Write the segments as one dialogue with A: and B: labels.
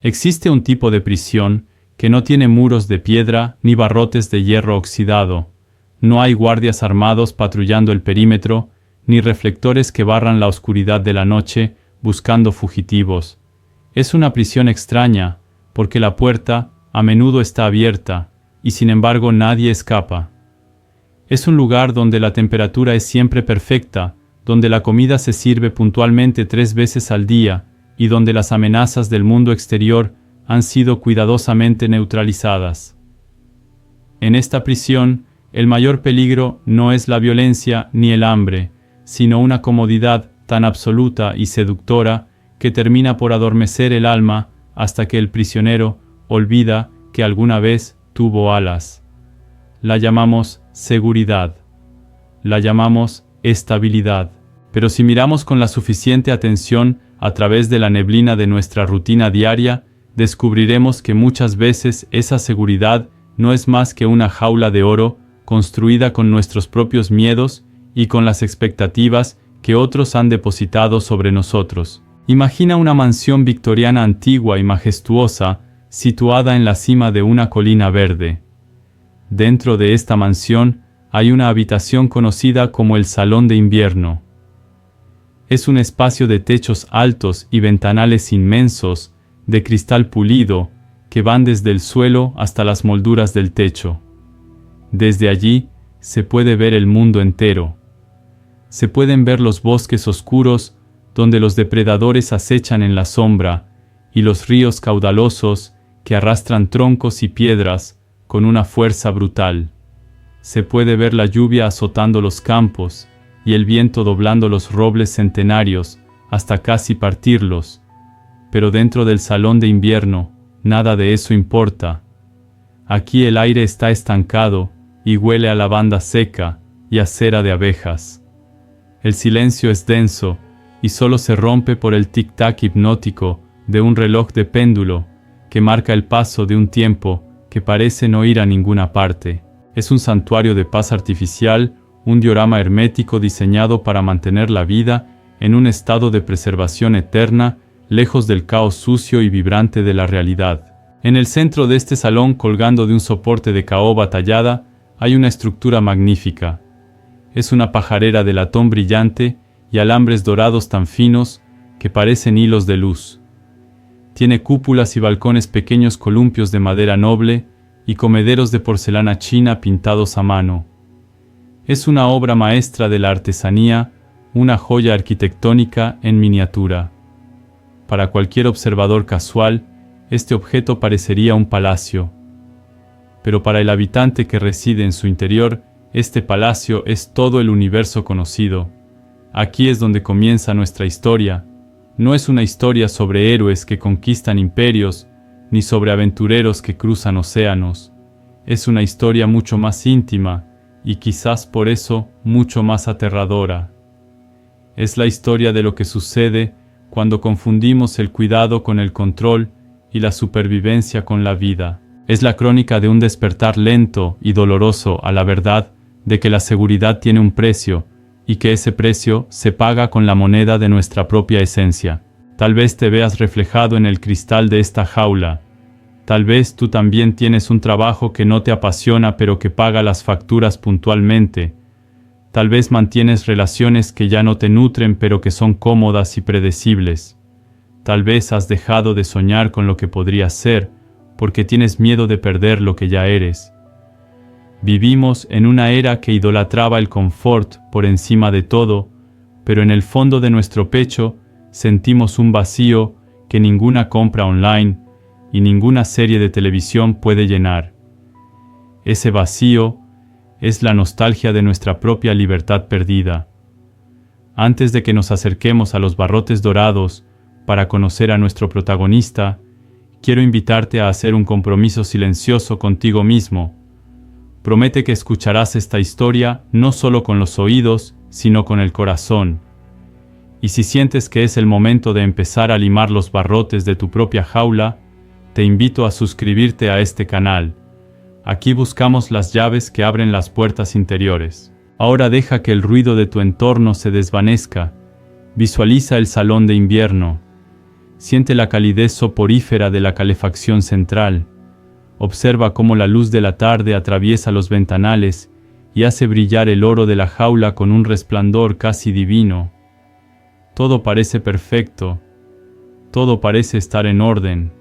A: Existe un tipo de prisión que no tiene muros de piedra ni barrotes de hierro oxidado. No hay guardias armados patrullando el perímetro, ni reflectores que barran la oscuridad de la noche buscando fugitivos. Es una prisión extraña, porque la puerta a menudo está abierta, y sin embargo nadie escapa. Es un lugar donde la temperatura es siempre perfecta, donde la comida se sirve puntualmente 3 veces al día, y donde las amenazas del mundo exterior han sido cuidadosamente neutralizadas. En esta prisión, el mayor peligro no es la violencia ni el hambre, sino una comodidad tan absoluta y seductora que termina por adormecer el alma hasta que el prisionero olvida que alguna vez tuvo alas. La llamamos seguridad. La llamamos estabilidad. Pero si miramos con la suficiente atención a través de la neblina de nuestra rutina diaria, descubriremos que muchas veces esa seguridad no es más que una jaula de oro construida con nuestros propios miedos y con las expectativas que otros han depositado sobre nosotros. Imagina una mansión victoriana antigua y majestuosa situada en la cima de una colina verde. Dentro de esta mansión hay una habitación conocida como el Salón de Invierno. Es un espacio de techos altos y ventanales inmensos, de cristal pulido, que van desde el suelo hasta las molduras del techo. Desde allí se puede ver el mundo entero. Se pueden ver los bosques oscuros, donde los depredadores acechan en la sombra, y los ríos caudalosos que arrastran troncos y piedras con una fuerza brutal. Se puede ver la lluvia azotando los campos, y el viento doblando los robles centenarios hasta casi partirlos. Pero dentro del Salón de Invierno, nada de eso importa. Aquí el aire está estancado y huele a lavanda seca y a cera de abejas. El silencio es denso y solo se rompe por el tic-tac hipnótico de un reloj de péndulo que marca el paso de un tiempo que parece no ir a ninguna parte. Es un santuario de paz artificial, un diorama hermético diseñado para mantener la vida en un estado de preservación eterna, lejos del caos sucio y vibrante de la realidad. En el centro de este salón, colgando de un soporte de caoba tallada, hay una estructura magnífica. Es una pajarera de latón brillante y alambres dorados tan finos que parecen hilos de luz. Tiene cúpulas y balcones pequeños columpios de madera noble y comederos de porcelana china pintados a mano. Es una obra maestra de la artesanía, una joya arquitectónica en miniatura. Para cualquier observador casual, este objeto parecería un palacio. Pero para el habitante que reside en su interior, este palacio es todo el universo conocido. Aquí es donde comienza nuestra historia. No es una historia sobre héroes que conquistan imperios, ni sobre aventureros que cruzan océanos. Es una historia mucho más íntima, y quizás por eso mucho más aterradora. Es la historia de lo que sucede cuando confundimos el cuidado con el control y la supervivencia con la vida. Es la crónica de un despertar lento y doloroso a la verdad de que la seguridad tiene un precio, y que ese precio se paga con la moneda de nuestra propia esencia. Tal vez te veas reflejado en el cristal de esta jaula. Tal vez tú también tienes un trabajo que no te apasiona pero que paga las facturas puntualmente. Tal vez mantienes relaciones que ya no te nutren pero que son cómodas y predecibles. Tal vez has dejado de soñar con lo que podrías ser porque tienes miedo de perder lo que ya eres. Vivimos en una era que idolatraba el confort por encima de todo, pero en el fondo de nuestro pecho sentimos un vacío que ninguna compra online y ninguna serie de televisión puede llenar. Ese vacío es la nostalgia de nuestra propia libertad perdida. Antes de que nos acerquemos a los barrotes dorados para conocer a nuestro protagonista, quiero invitarte a hacer un compromiso silencioso contigo mismo. Promete que escucharás esta historia no solo con los oídos, sino con el corazón. Y si sientes que es el momento de empezar a limar los barrotes de tu propia jaula, te invito a suscribirte a este canal. Aquí buscamos las llaves que abren las puertas interiores. Ahora deja que el ruido de tu entorno se desvanezca. Visualiza el salón de invierno. Siente la calidez soporífera de la calefacción central. Observa cómo la luz de la tarde atraviesa los ventanales y hace brillar el oro de la jaula con un resplandor casi divino. Todo parece perfecto. Todo parece estar en orden.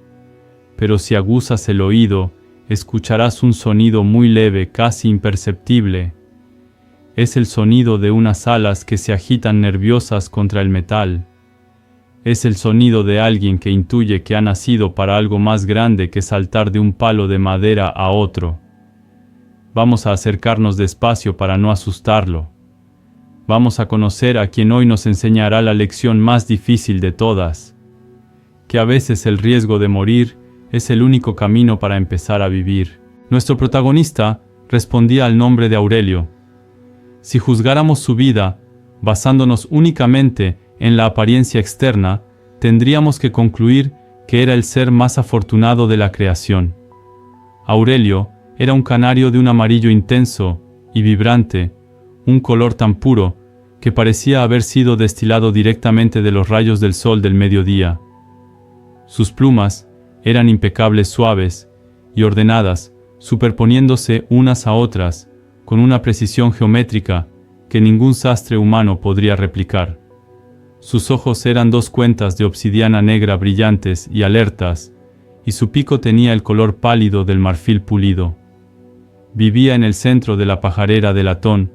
A: Pero si aguzas el oído, escucharás un sonido muy leve, casi imperceptible. Es el sonido de unas alas que se agitan nerviosas contra el metal. Es el sonido de alguien que intuye que ha nacido para algo más grande que saltar de un palo de madera a otro. Vamos a acercarnos despacio para no asustarlo. Vamos a conocer a quien hoy nos enseñará la lección más difícil de todas, que a veces el riesgo de morir es el único camino para empezar a vivir. Nuestro protagonista respondía al nombre de Aurelio. Si juzgáramos su vida, basándonos únicamente en la apariencia externa, tendríamos que concluir que era el ser más afortunado de la creación. Aurelio era un canario de un amarillo intenso y vibrante, un color tan puro que parecía haber sido destilado directamente de los rayos del sol del mediodía. Sus plumas eran impecables, suaves y ordenadas, superponiéndose unas a otras, con una precisión geométrica que ningún sastre humano podría replicar. Sus ojos eran dos cuentas de obsidiana negra brillantes y alertas, y su pico tenía el color pálido del marfil pulido. Vivía en el centro de la pajarera de latón,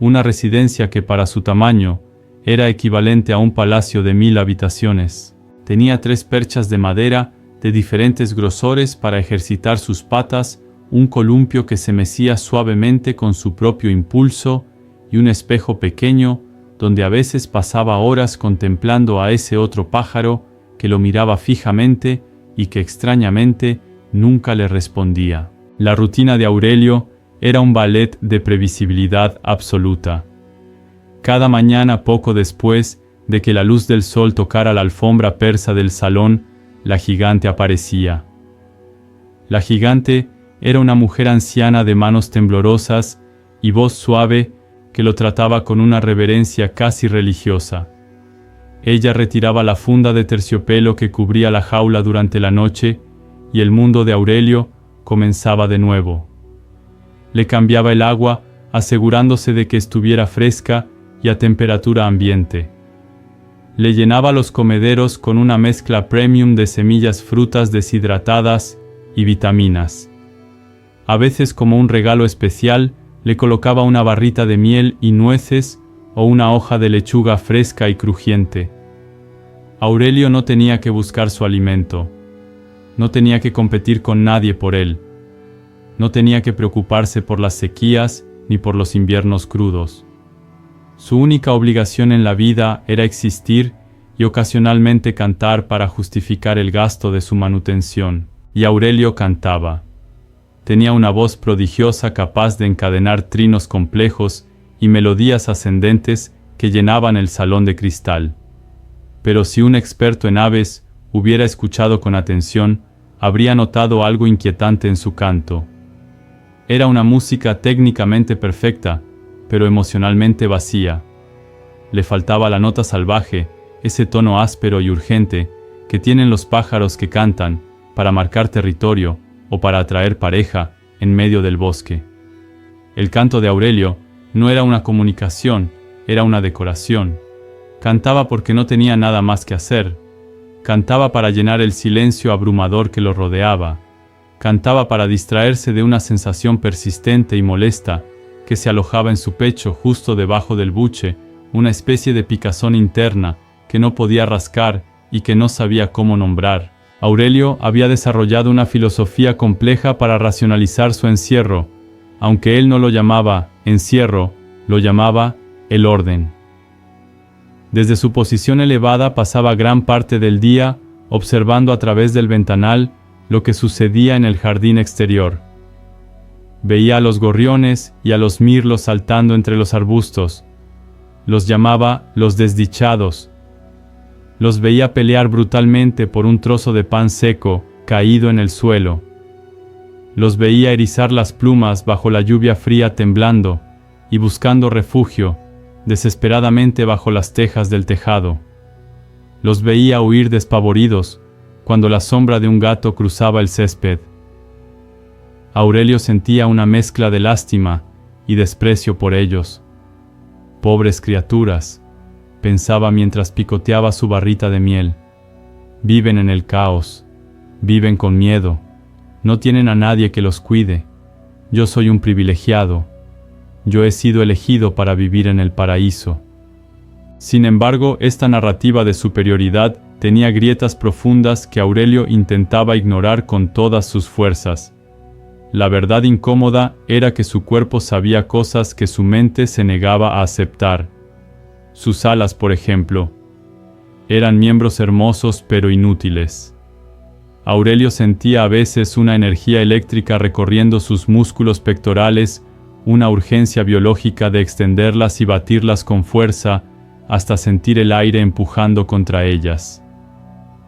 A: una residencia que para su tamaño era equivalente a un palacio de 1000 habitaciones. Tenía 3 perchas de madera de diferentes grosores para ejercitar sus patas, un columpio que se mecía suavemente con su propio impulso y un espejo pequeño donde a veces pasaba horas contemplando a ese otro pájaro que lo miraba fijamente y que extrañamente nunca le respondía. La rutina de Aurelio era un ballet de previsibilidad absoluta. Cada mañana, poco después de que la luz del sol tocara la alfombra persa del salón, la gigante aparecía. La gigante era una mujer anciana de manos temblorosas y voz suave que lo trataba con una reverencia casi religiosa. Ella retiraba la funda de terciopelo que cubría la jaula durante la noche y el mundo de Aurelio comenzaba de nuevo. Le cambiaba el agua, asegurándose de que estuviera fresca y a temperatura ambiente. Le llenaba los comederos con una mezcla premium de semillas, frutas deshidratadas y vitaminas. A veces, como un regalo especial, le colocaba una barrita de miel y nueces o una hoja de lechuga fresca y crujiente. Aurelio no tenía que buscar su alimento. No tenía que competir con nadie por él. No tenía que preocuparse por las sequías ni por los inviernos crudos. Su única obligación en la vida era existir y ocasionalmente cantar para justificar el gasto de su manutención. Y Aurelio cantaba. Tenía una voz prodigiosa capaz de encadenar trinos complejos y melodías ascendentes que llenaban el salón de cristal. Pero si un experto en aves hubiera escuchado con atención, habría notado algo inquietante en su canto. Era una música técnicamente perfecta, pero emocionalmente vacía. Le faltaba la nota salvaje, ese tono áspero y urgente que tienen los pájaros que cantan para marcar territorio o para atraer pareja en medio del bosque. El canto de Aurelio no era una comunicación, era una decoración. Cantaba porque no tenía nada más que hacer. Cantaba para llenar el silencio abrumador que lo rodeaba. Cantaba para distraerse de una sensación persistente y molesta que se alojaba en su pecho justo debajo del buche, una especie de picazón interna que no podía rascar y que no sabía cómo nombrar. Aurelio había desarrollado una filosofía compleja para racionalizar su encierro, aunque él no lo llamaba encierro, lo llamaba el orden. Desde su posición elevada pasaba gran parte del día observando a través del ventanal lo que sucedía en el jardín exterior. Veía a los gorriones y a los mirlos saltando entre los arbustos. Los llamaba los desdichados. Los veía pelear brutalmente por un trozo de pan seco caído en el suelo. Los veía erizar las plumas bajo la lluvia fría temblando y buscando refugio desesperadamente bajo las tejas del tejado. Los veía huir despavoridos cuando la sombra de un gato cruzaba el césped. Aurelio sentía una mezcla de lástima y desprecio por ellos. Pobres criaturas, pensaba mientras picoteaba su barrita de miel. Viven en el caos, viven con miedo, no tienen a nadie que los cuide. Yo soy un privilegiado, yo he sido elegido para vivir en el paraíso. Sin embargo, esta narrativa de superioridad tenía grietas profundas que Aurelio intentaba ignorar con todas sus fuerzas. La verdad incómoda era que su cuerpo sabía cosas que su mente se negaba a aceptar. Sus alas, por ejemplo, eran miembros hermosos pero inútiles. Aurelio sentía a veces una energía eléctrica recorriendo sus músculos pectorales, una urgencia biológica de extenderlas y batirlas con fuerza, hasta sentir el aire empujando contra ellas.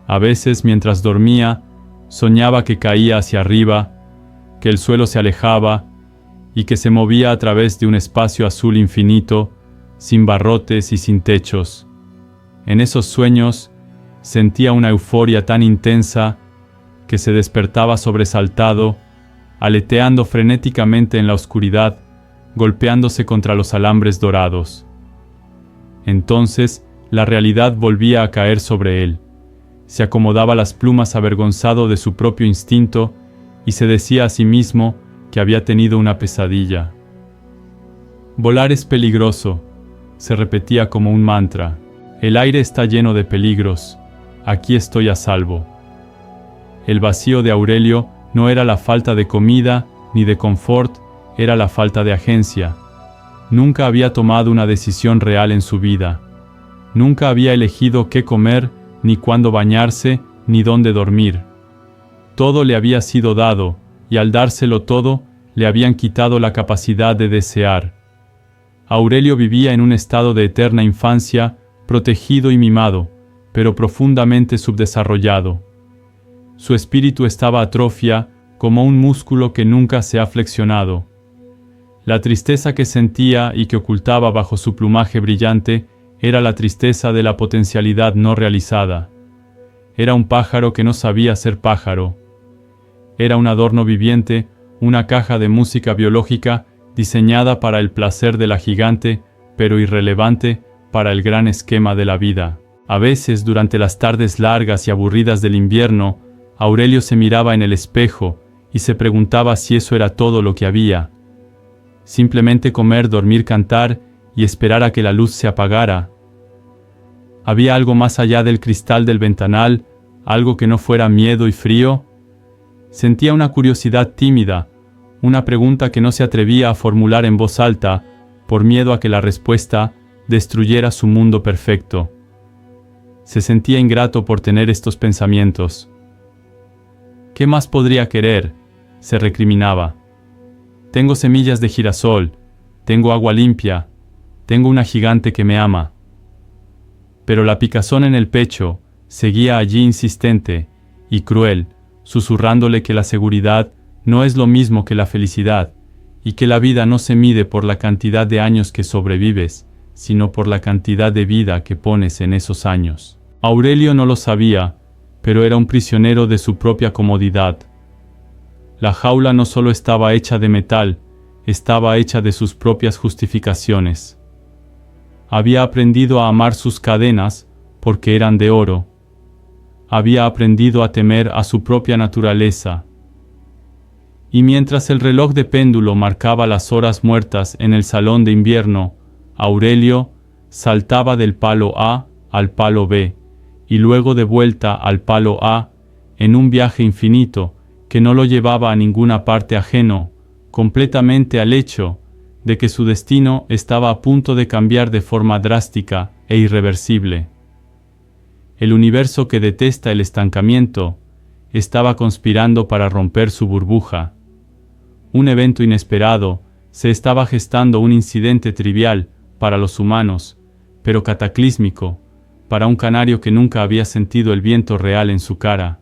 A: A veces, mientras dormía, soñaba que caía hacia arriba, que el suelo se alejaba y que se movía a través de un espacio azul infinito, sin barrotes y sin techos. En esos sueños, sentía una euforia tan intensa que se despertaba sobresaltado, aleteando frenéticamente en la oscuridad, golpeándose contra los alambres dorados. Entonces, la realidad volvía a caer sobre él. Se acomodaba las plumas avergonzado de su propio instinto y se decía a sí mismo que había tenido una pesadilla. Volar es peligroso, se repetía como un mantra. El aire está lleno de peligros, aquí estoy a salvo. El vacío de Aurelio no era la falta de comida ni de confort, era la falta de agencia. Nunca había tomado una decisión real en su vida. Nunca había elegido qué comer, ni cuándo bañarse, ni dónde dormir. Todo le había sido dado, y al dárselo todo, le habían quitado la capacidad de desear. Aurelio vivía en un estado de eterna infancia, protegido y mimado, pero profundamente subdesarrollado. Su espíritu estaba atrofia, como un músculo que nunca se ha flexionado. La tristeza que sentía y que ocultaba bajo su plumaje brillante era la tristeza de la potencialidad no realizada. Era un pájaro que no sabía ser pájaro. Era un adorno viviente, una caja de música biológica diseñada para el placer de la gigante, pero irrelevante para el gran esquema de la vida. A veces, durante las tardes largas y aburridas del invierno, Aurelio se miraba en el espejo y se preguntaba si eso era todo lo que había. Simplemente comer, dormir, cantar y esperar a que la luz se apagara. ¿Había algo más allá del cristal del ventanal, algo que no fuera miedo y frío? Sentía una curiosidad tímida, una pregunta que no se atrevía a formular en voz alta, por miedo a que la respuesta destruyera su mundo perfecto. Se sentía ingrato por tener estos pensamientos. ¿Qué más podría querer?, se recriminaba. Tengo semillas de girasol, tengo agua limpia, tengo una gigante que me ama. Pero la picazón en el pecho seguía allí insistente y cruel, susurrándole que la seguridad no es lo mismo que la felicidad, y que la vida no se mide por la cantidad de años que sobrevives, sino por la cantidad de vida que pones en esos años. Aurelio no lo sabía, pero era un prisionero de su propia comodidad. La jaula no solo estaba hecha de metal, estaba hecha de sus propias justificaciones. Había aprendido a amar sus cadenas porque eran de oro. Había aprendido a temer a su propia naturaleza. Y mientras el reloj de péndulo marcaba las horas muertas en el salón de invierno, Aurelio saltaba del palo A al palo B, y luego de vuelta al palo A, en un viaje infinito que no lo llevaba a ninguna parte ajeno, completamente al hecho de que su destino estaba a punto de cambiar de forma drástica e irreversible. El universo que detesta el estancamiento estaba conspirando para romper su burbuja. Un evento inesperado, se estaba gestando un incidente trivial para los humanos, pero cataclísmico para un canario que nunca había sentido el viento real en su cara.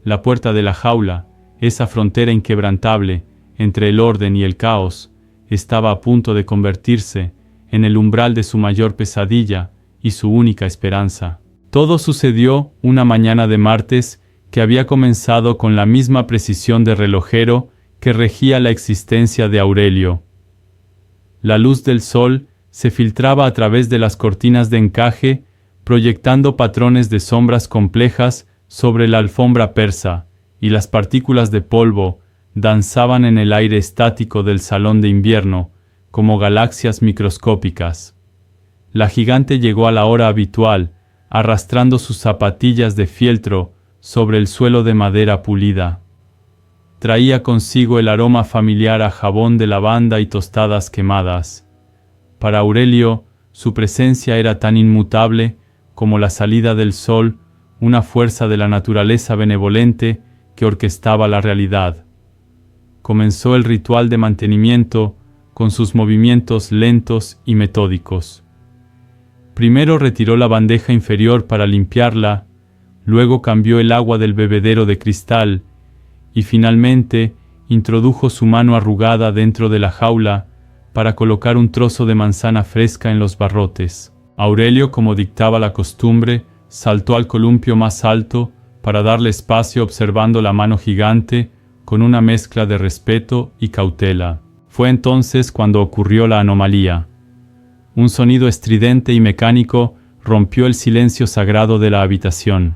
A: La puerta de la jaula, esa frontera inquebrantable entre el orden y el caos, estaba a punto de convertirse en el umbral de su mayor pesadilla y su única esperanza. Todo sucedió una mañana de martes que había comenzado con la misma precisión de relojero que regía la existencia de Aurelio. La luz del sol se filtraba a través de las cortinas de encaje, proyectando patrones de sombras complejas sobre la alfombra persa, y las partículas de polvo danzaban en el aire estático del salón de invierno, como galaxias microscópicas. La gigante llegó a la hora habitual, arrastrando sus zapatillas de fieltro sobre el suelo de madera pulida. Traía consigo el aroma familiar a jabón de lavanda y tostadas quemadas. Para Aurelio, su presencia era tan inmutable como la salida del sol, una fuerza de la naturaleza benevolente que orquestaba la realidad. Comenzó el ritual de mantenimiento con sus movimientos lentos y metódicos. Primero retiró la bandeja inferior para limpiarla, luego cambió el agua del bebedero de cristal y finalmente introdujo su mano arrugada dentro de la jaula para colocar un trozo de manzana fresca en los barrotes. Aurelio, como dictaba la costumbre, saltó al columpio más alto para darle espacio observando la mano gigante con una mezcla de respeto y cautela. Fue entonces cuando ocurrió la anomalía. Un sonido estridente y mecánico rompió el silencio sagrado de la habitación.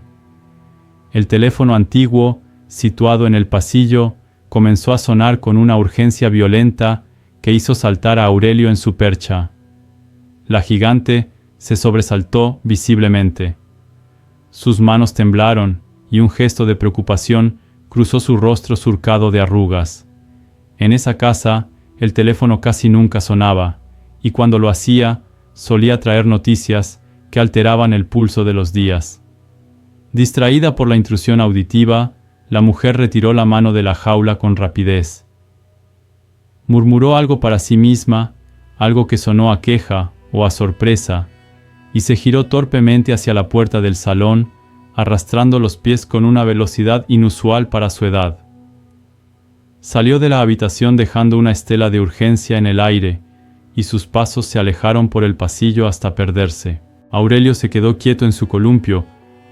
A: El teléfono antiguo, situado en el pasillo, comenzó a sonar con una urgencia violenta que hizo saltar a Aurelio en su percha. La gigante se sobresaltó visiblemente. Sus manos temblaron y un gesto de preocupación cruzó su rostro surcado de arrugas. En esa casa, el teléfono casi nunca sonaba, y cuando lo hacía, solía traer noticias que alteraban el pulso de los días. Distraída por la intrusión auditiva, la mujer retiró la mano de la jaula con rapidez. Murmuró algo para sí misma, algo que sonó a queja o a sorpresa, y se giró torpemente hacia la puerta del salón, arrastrando los pies con una velocidad inusual para su edad. Salió de la habitación dejando una estela de urgencia en el aire, y sus pasos se alejaron por el pasillo hasta perderse. Aurelio se quedó quieto en su columpio,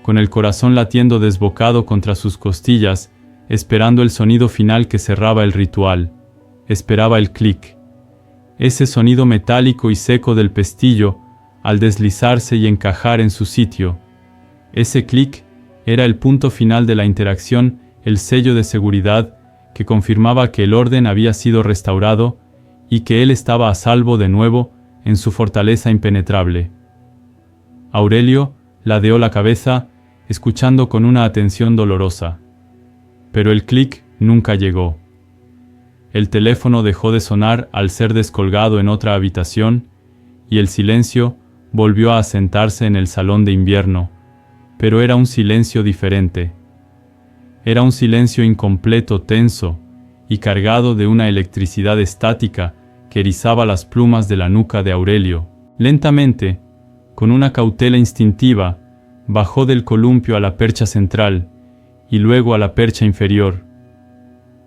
A: con el corazón latiendo desbocado contra sus costillas, esperando el sonido final que cerraba el ritual. Esperaba el clic. Ese sonido metálico y seco del pestillo, al deslizarse y encajar en su sitio. Ese clic era el punto final de la interacción, el sello de seguridad que confirmaba que el orden había sido restaurado y que él estaba a salvo de nuevo en su fortaleza impenetrable. Aurelio ladeó la cabeza, escuchando con una atención dolorosa. Pero el clic nunca llegó. El teléfono dejó de sonar al ser descolgado en otra habitación, y el silencio volvió a asentarse en el salón de invierno, pero era un silencio diferente. Era un silencio incompleto, tenso, y cargado de una electricidad estática que erizaba las plumas de la nuca de Aurelio. Lentamente, con una cautela instintiva, bajó del columpio a la percha central, y luego a la percha inferior.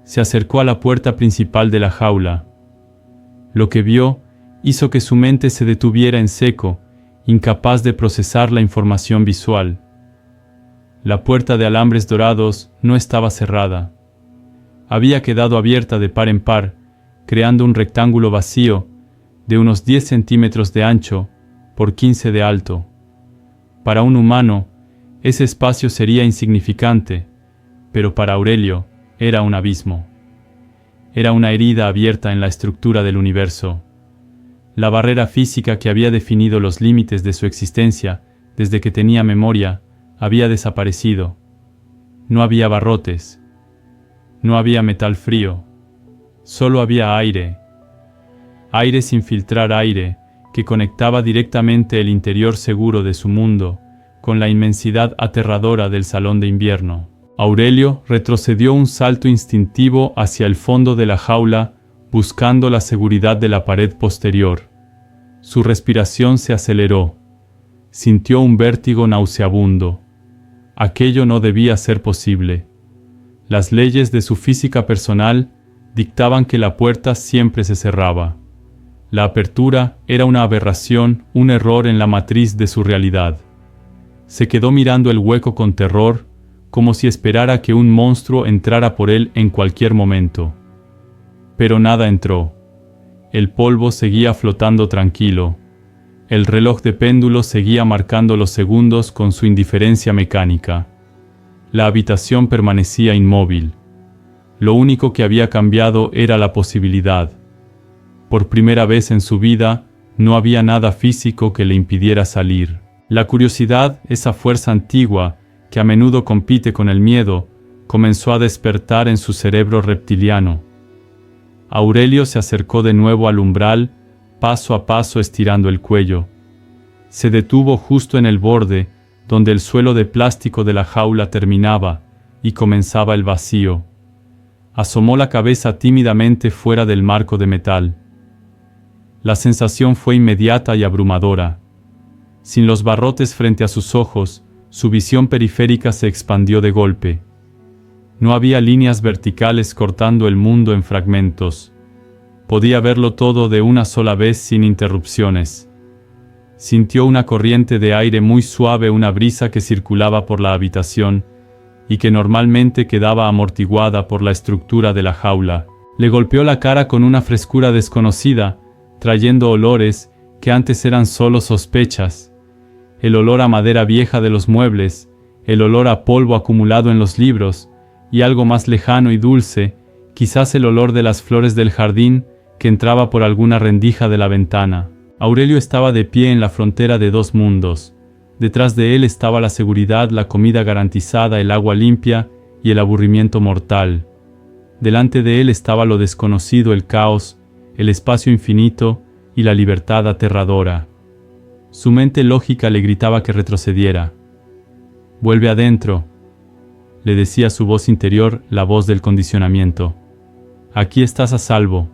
A: Se acercó a la puerta principal de la jaula. Lo que vio hizo que su mente se detuviera en seco, incapaz de procesar la información visual. La puerta de alambres dorados no estaba cerrada. Había quedado abierta de par en par, creando un rectángulo vacío de unos 10 centímetros de ancho por 15 de alto. Para un humano, ese espacio sería insignificante, pero para Aurelio era un abismo. Era una herida abierta en la estructura del universo. La barrera física que había definido los límites de su existencia desde que tenía memoria había desaparecido. No había barrotes. No había metal frío. Solo había aire. Aire sin filtrar aire, que conectaba directamente el interior seguro de su mundo con la inmensidad aterradora del salón de invierno. Aurelio retrocedió un salto instintivo hacia el fondo de la jaula, buscando la seguridad de la pared posterior. Su respiración se aceleró. Sintió un vértigo nauseabundo. Aquello no debía ser posible. Las leyes de su física personal dictaban que la puerta siempre se cerraba. La apertura era una aberración, un error en la matriz de su realidad. Se quedó mirando el hueco con terror, como si esperara que un monstruo entrara por él en cualquier momento. Pero nada entró. El polvo seguía flotando tranquilo. El reloj de péndulo seguía marcando los segundos con su indiferencia mecánica. La habitación permanecía inmóvil. Lo único que había cambiado era la posibilidad. Por primera vez en su vida, no había nada físico que le impidiera salir. La curiosidad, esa fuerza antigua, que a menudo compite con el miedo, comenzó a despertar en su cerebro reptiliano. Aurelio se acercó de nuevo al umbral, paso a paso estirando el cuello. Se detuvo justo en el borde, donde el suelo de plástico de la jaula terminaba, y comenzaba el vacío. Asomó la cabeza tímidamente fuera del marco de metal. La sensación fue inmediata y abrumadora. Sin los barrotes frente a sus ojos, su visión periférica se expandió de golpe. No había líneas verticales cortando el mundo en fragmentos. Podía verlo todo de una sola vez sin interrupciones. Sintió una corriente de aire muy suave, una brisa que circulaba por la habitación y que normalmente quedaba amortiguada por la estructura de la jaula. Le golpeó la cara con una frescura desconocida, trayendo olores que antes eran solo sospechas. El olor a madera vieja de los muebles, el olor a polvo acumulado en los libros, y algo más lejano y dulce, quizás el olor de las flores del jardín que entraba por alguna rendija de la ventana. Aurelio estaba de pie en la frontera de dos mundos. Detrás de él estaba la seguridad, la comida garantizada, el agua limpia y el aburrimiento mortal. Delante de él estaba lo desconocido, el caos, el espacio infinito y la libertad aterradora. Su mente lógica le gritaba que retrocediera. «Vuelve adentro», le decía su voz interior, la voz del condicionamiento. «Aquí estás a salvo.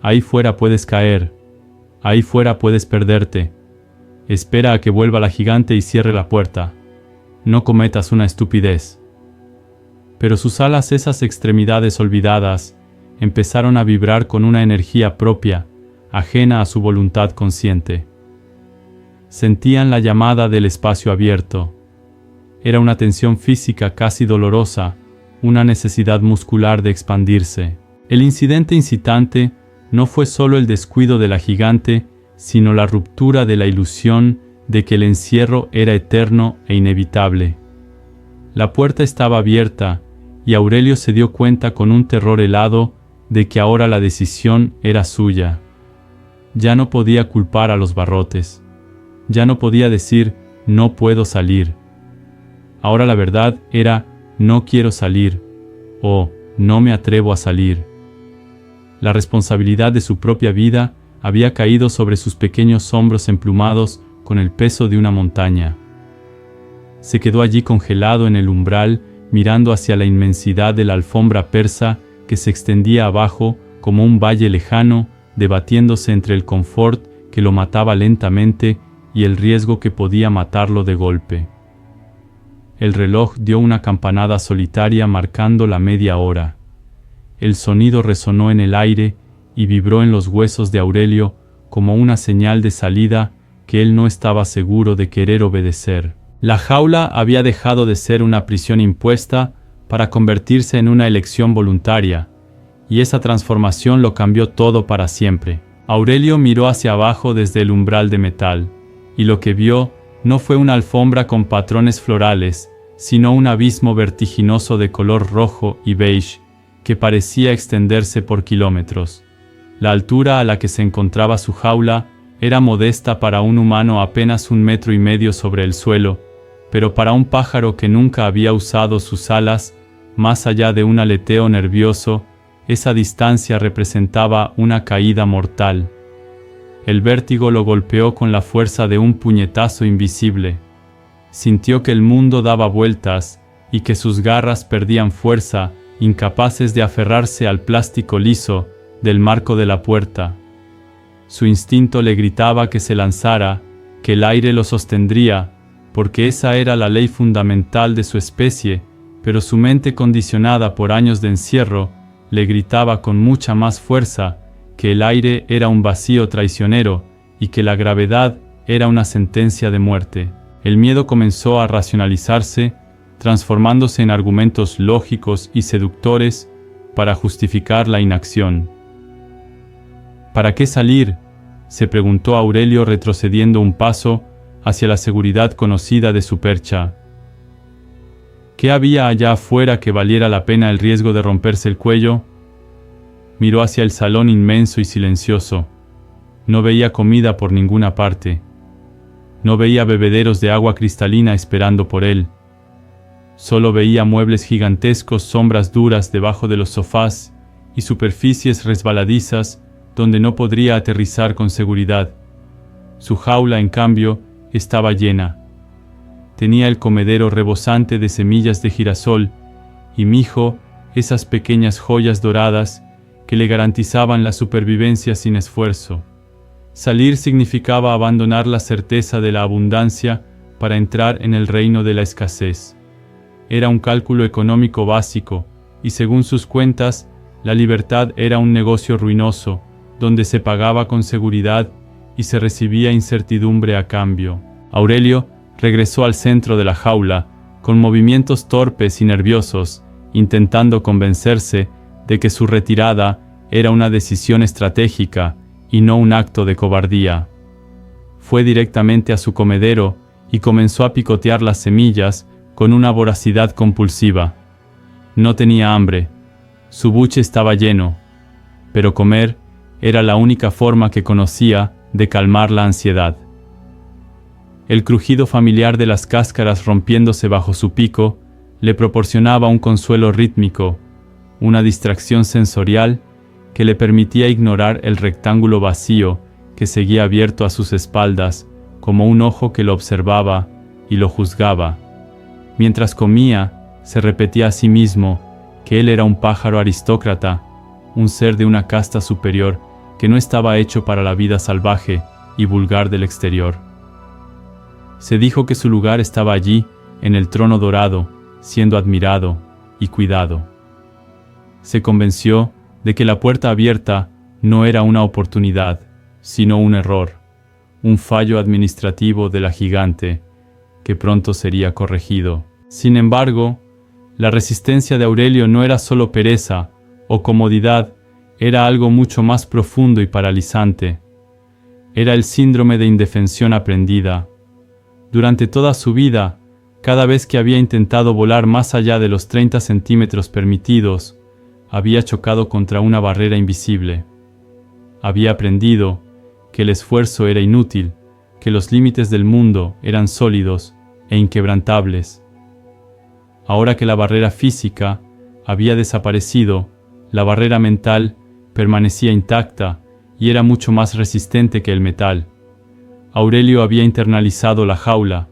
A: Ahí fuera puedes caer. Ahí fuera puedes perderte. Espera a que vuelva la gigante y cierre la puerta. No cometas una estupidez». Pero sus alas, esas extremidades olvidadas, empezaron a vibrar con una energía propia, ajena a su voluntad consciente. Sentían la llamada del espacio abierto. Era una tensión física casi dolorosa, una necesidad muscular de expandirse. El incidente incitante no fue solo el descuido de la gigante, sino la ruptura de la ilusión de que el encierro era eterno e inevitable. La puerta estaba abierta, y Aurelio se dio cuenta con un terror helado de que ahora la decisión era suya. Ya no podía culpar a los barrotes. Ya no podía decir, no puedo salir. Ahora la verdad era, no quiero salir, o no me atrevo a salir. La responsabilidad de su propia vida había caído sobre sus pequeños hombros emplumados con el peso de una montaña. Se quedó allí congelado en el umbral, mirando hacia la inmensidad de la alfombra persa que se extendía abajo como un valle lejano, debatiéndose entre el confort que lo mataba lentamente y el riesgo que podía matarlo de golpe. El reloj dio una campanada solitaria marcando la media hora. El sonido resonó en el aire y vibró en los huesos de Aurelio como una señal de salida que él no estaba seguro de querer obedecer. La jaula había dejado de ser una prisión impuesta para convertirse en una elección voluntaria, y esa transformación lo cambió todo para siempre. Aurelio miró hacia abajo desde el umbral de metal, y lo que vio no fue una alfombra con patrones florales, sino un abismo vertiginoso de color rojo y beige, que parecía extenderse por kilómetros. La altura a la que se encontraba su jaula era modesta para un humano, apenas 1,5 metros sobre el suelo, pero para un pájaro que nunca había usado sus alas, más allá de un aleteo nervioso, esa distancia representaba una caída mortal. El vértigo lo golpeó con la fuerza de un puñetazo invisible. Sintió que el mundo daba vueltas y que sus garras perdían fuerza, incapaces de aferrarse al plástico liso del marco de la puerta. Su instinto le gritaba que se lanzara, que el aire lo sostendría, porque esa era la ley fundamental de su especie, pero su mente, condicionada por años de encierro, le gritaba con mucha más fuerza que el aire era un vacío traicionero y que la gravedad era una sentencia de muerte. El miedo comenzó a racionalizarse, transformándose en argumentos lógicos y seductores para justificar la inacción. ¿Para qué salir?, se preguntó Aurelio retrocediendo un paso hacia la seguridad conocida de su percha. ¿Qué había allá afuera que valiera la pena el riesgo de romperse el cuello? Miró hacia el salón inmenso y silencioso. No veía comida por ninguna parte. No veía bebederos de agua cristalina esperando por él. Solo veía muebles gigantescos, sombras duras debajo de los sofás y superficies resbaladizas donde no podría aterrizar con seguridad. Su jaula, en cambio, estaba llena. Tenía el comedero rebosante de semillas de girasol y mijo, esas pequeñas joyas doradas que le garantizaban la supervivencia sin esfuerzo. Salir significaba abandonar la certeza de la abundancia para entrar en el reino de la escasez. Era un cálculo económico básico, y según sus cuentas, la libertad era un negocio ruinoso, donde se pagaba con seguridad y se recibía incertidumbre a cambio. Aurelio regresó al centro de la jaula, con movimientos torpes y nerviosos, intentando convencerse de que su retirada era una decisión estratégica y no un acto de cobardía. Fue directamente a su comedero y comenzó a picotear las semillas con una voracidad compulsiva. No tenía hambre, su buche estaba lleno, pero comer era la única forma que conocía de calmar la ansiedad. El crujido familiar de las cáscaras rompiéndose bajo su pico le proporcionaba un consuelo rítmico, una distracción sensorial que le permitía ignorar el rectángulo vacío que seguía abierto a sus espaldas como un ojo que lo observaba y lo juzgaba. Mientras comía, se repetía a sí mismo que él era un pájaro aristócrata, un ser de una casta superior que no estaba hecho para la vida salvaje y vulgar del exterior. Se dijo que su lugar estaba allí, en el trono dorado, siendo admirado y cuidado. Se convenció de que la puerta abierta no era una oportunidad, sino un error, un fallo administrativo de la gigante, que pronto sería corregido. Sin embargo, la resistencia de Aurelio no era solo pereza o comodidad, era algo mucho más profundo y paralizante. Era el síndrome de indefensión aprendida. Durante toda su vida, cada vez que había intentado volar más allá de los 30 centímetros permitidos, había chocado contra una barrera invisible. Había aprendido que el esfuerzo era inútil, que los límites del mundo eran sólidos e inquebrantables. Ahora que la barrera física había desaparecido, la barrera mental permanecía intacta y era mucho más resistente que el metal. Aurelio había internalizado la jaula.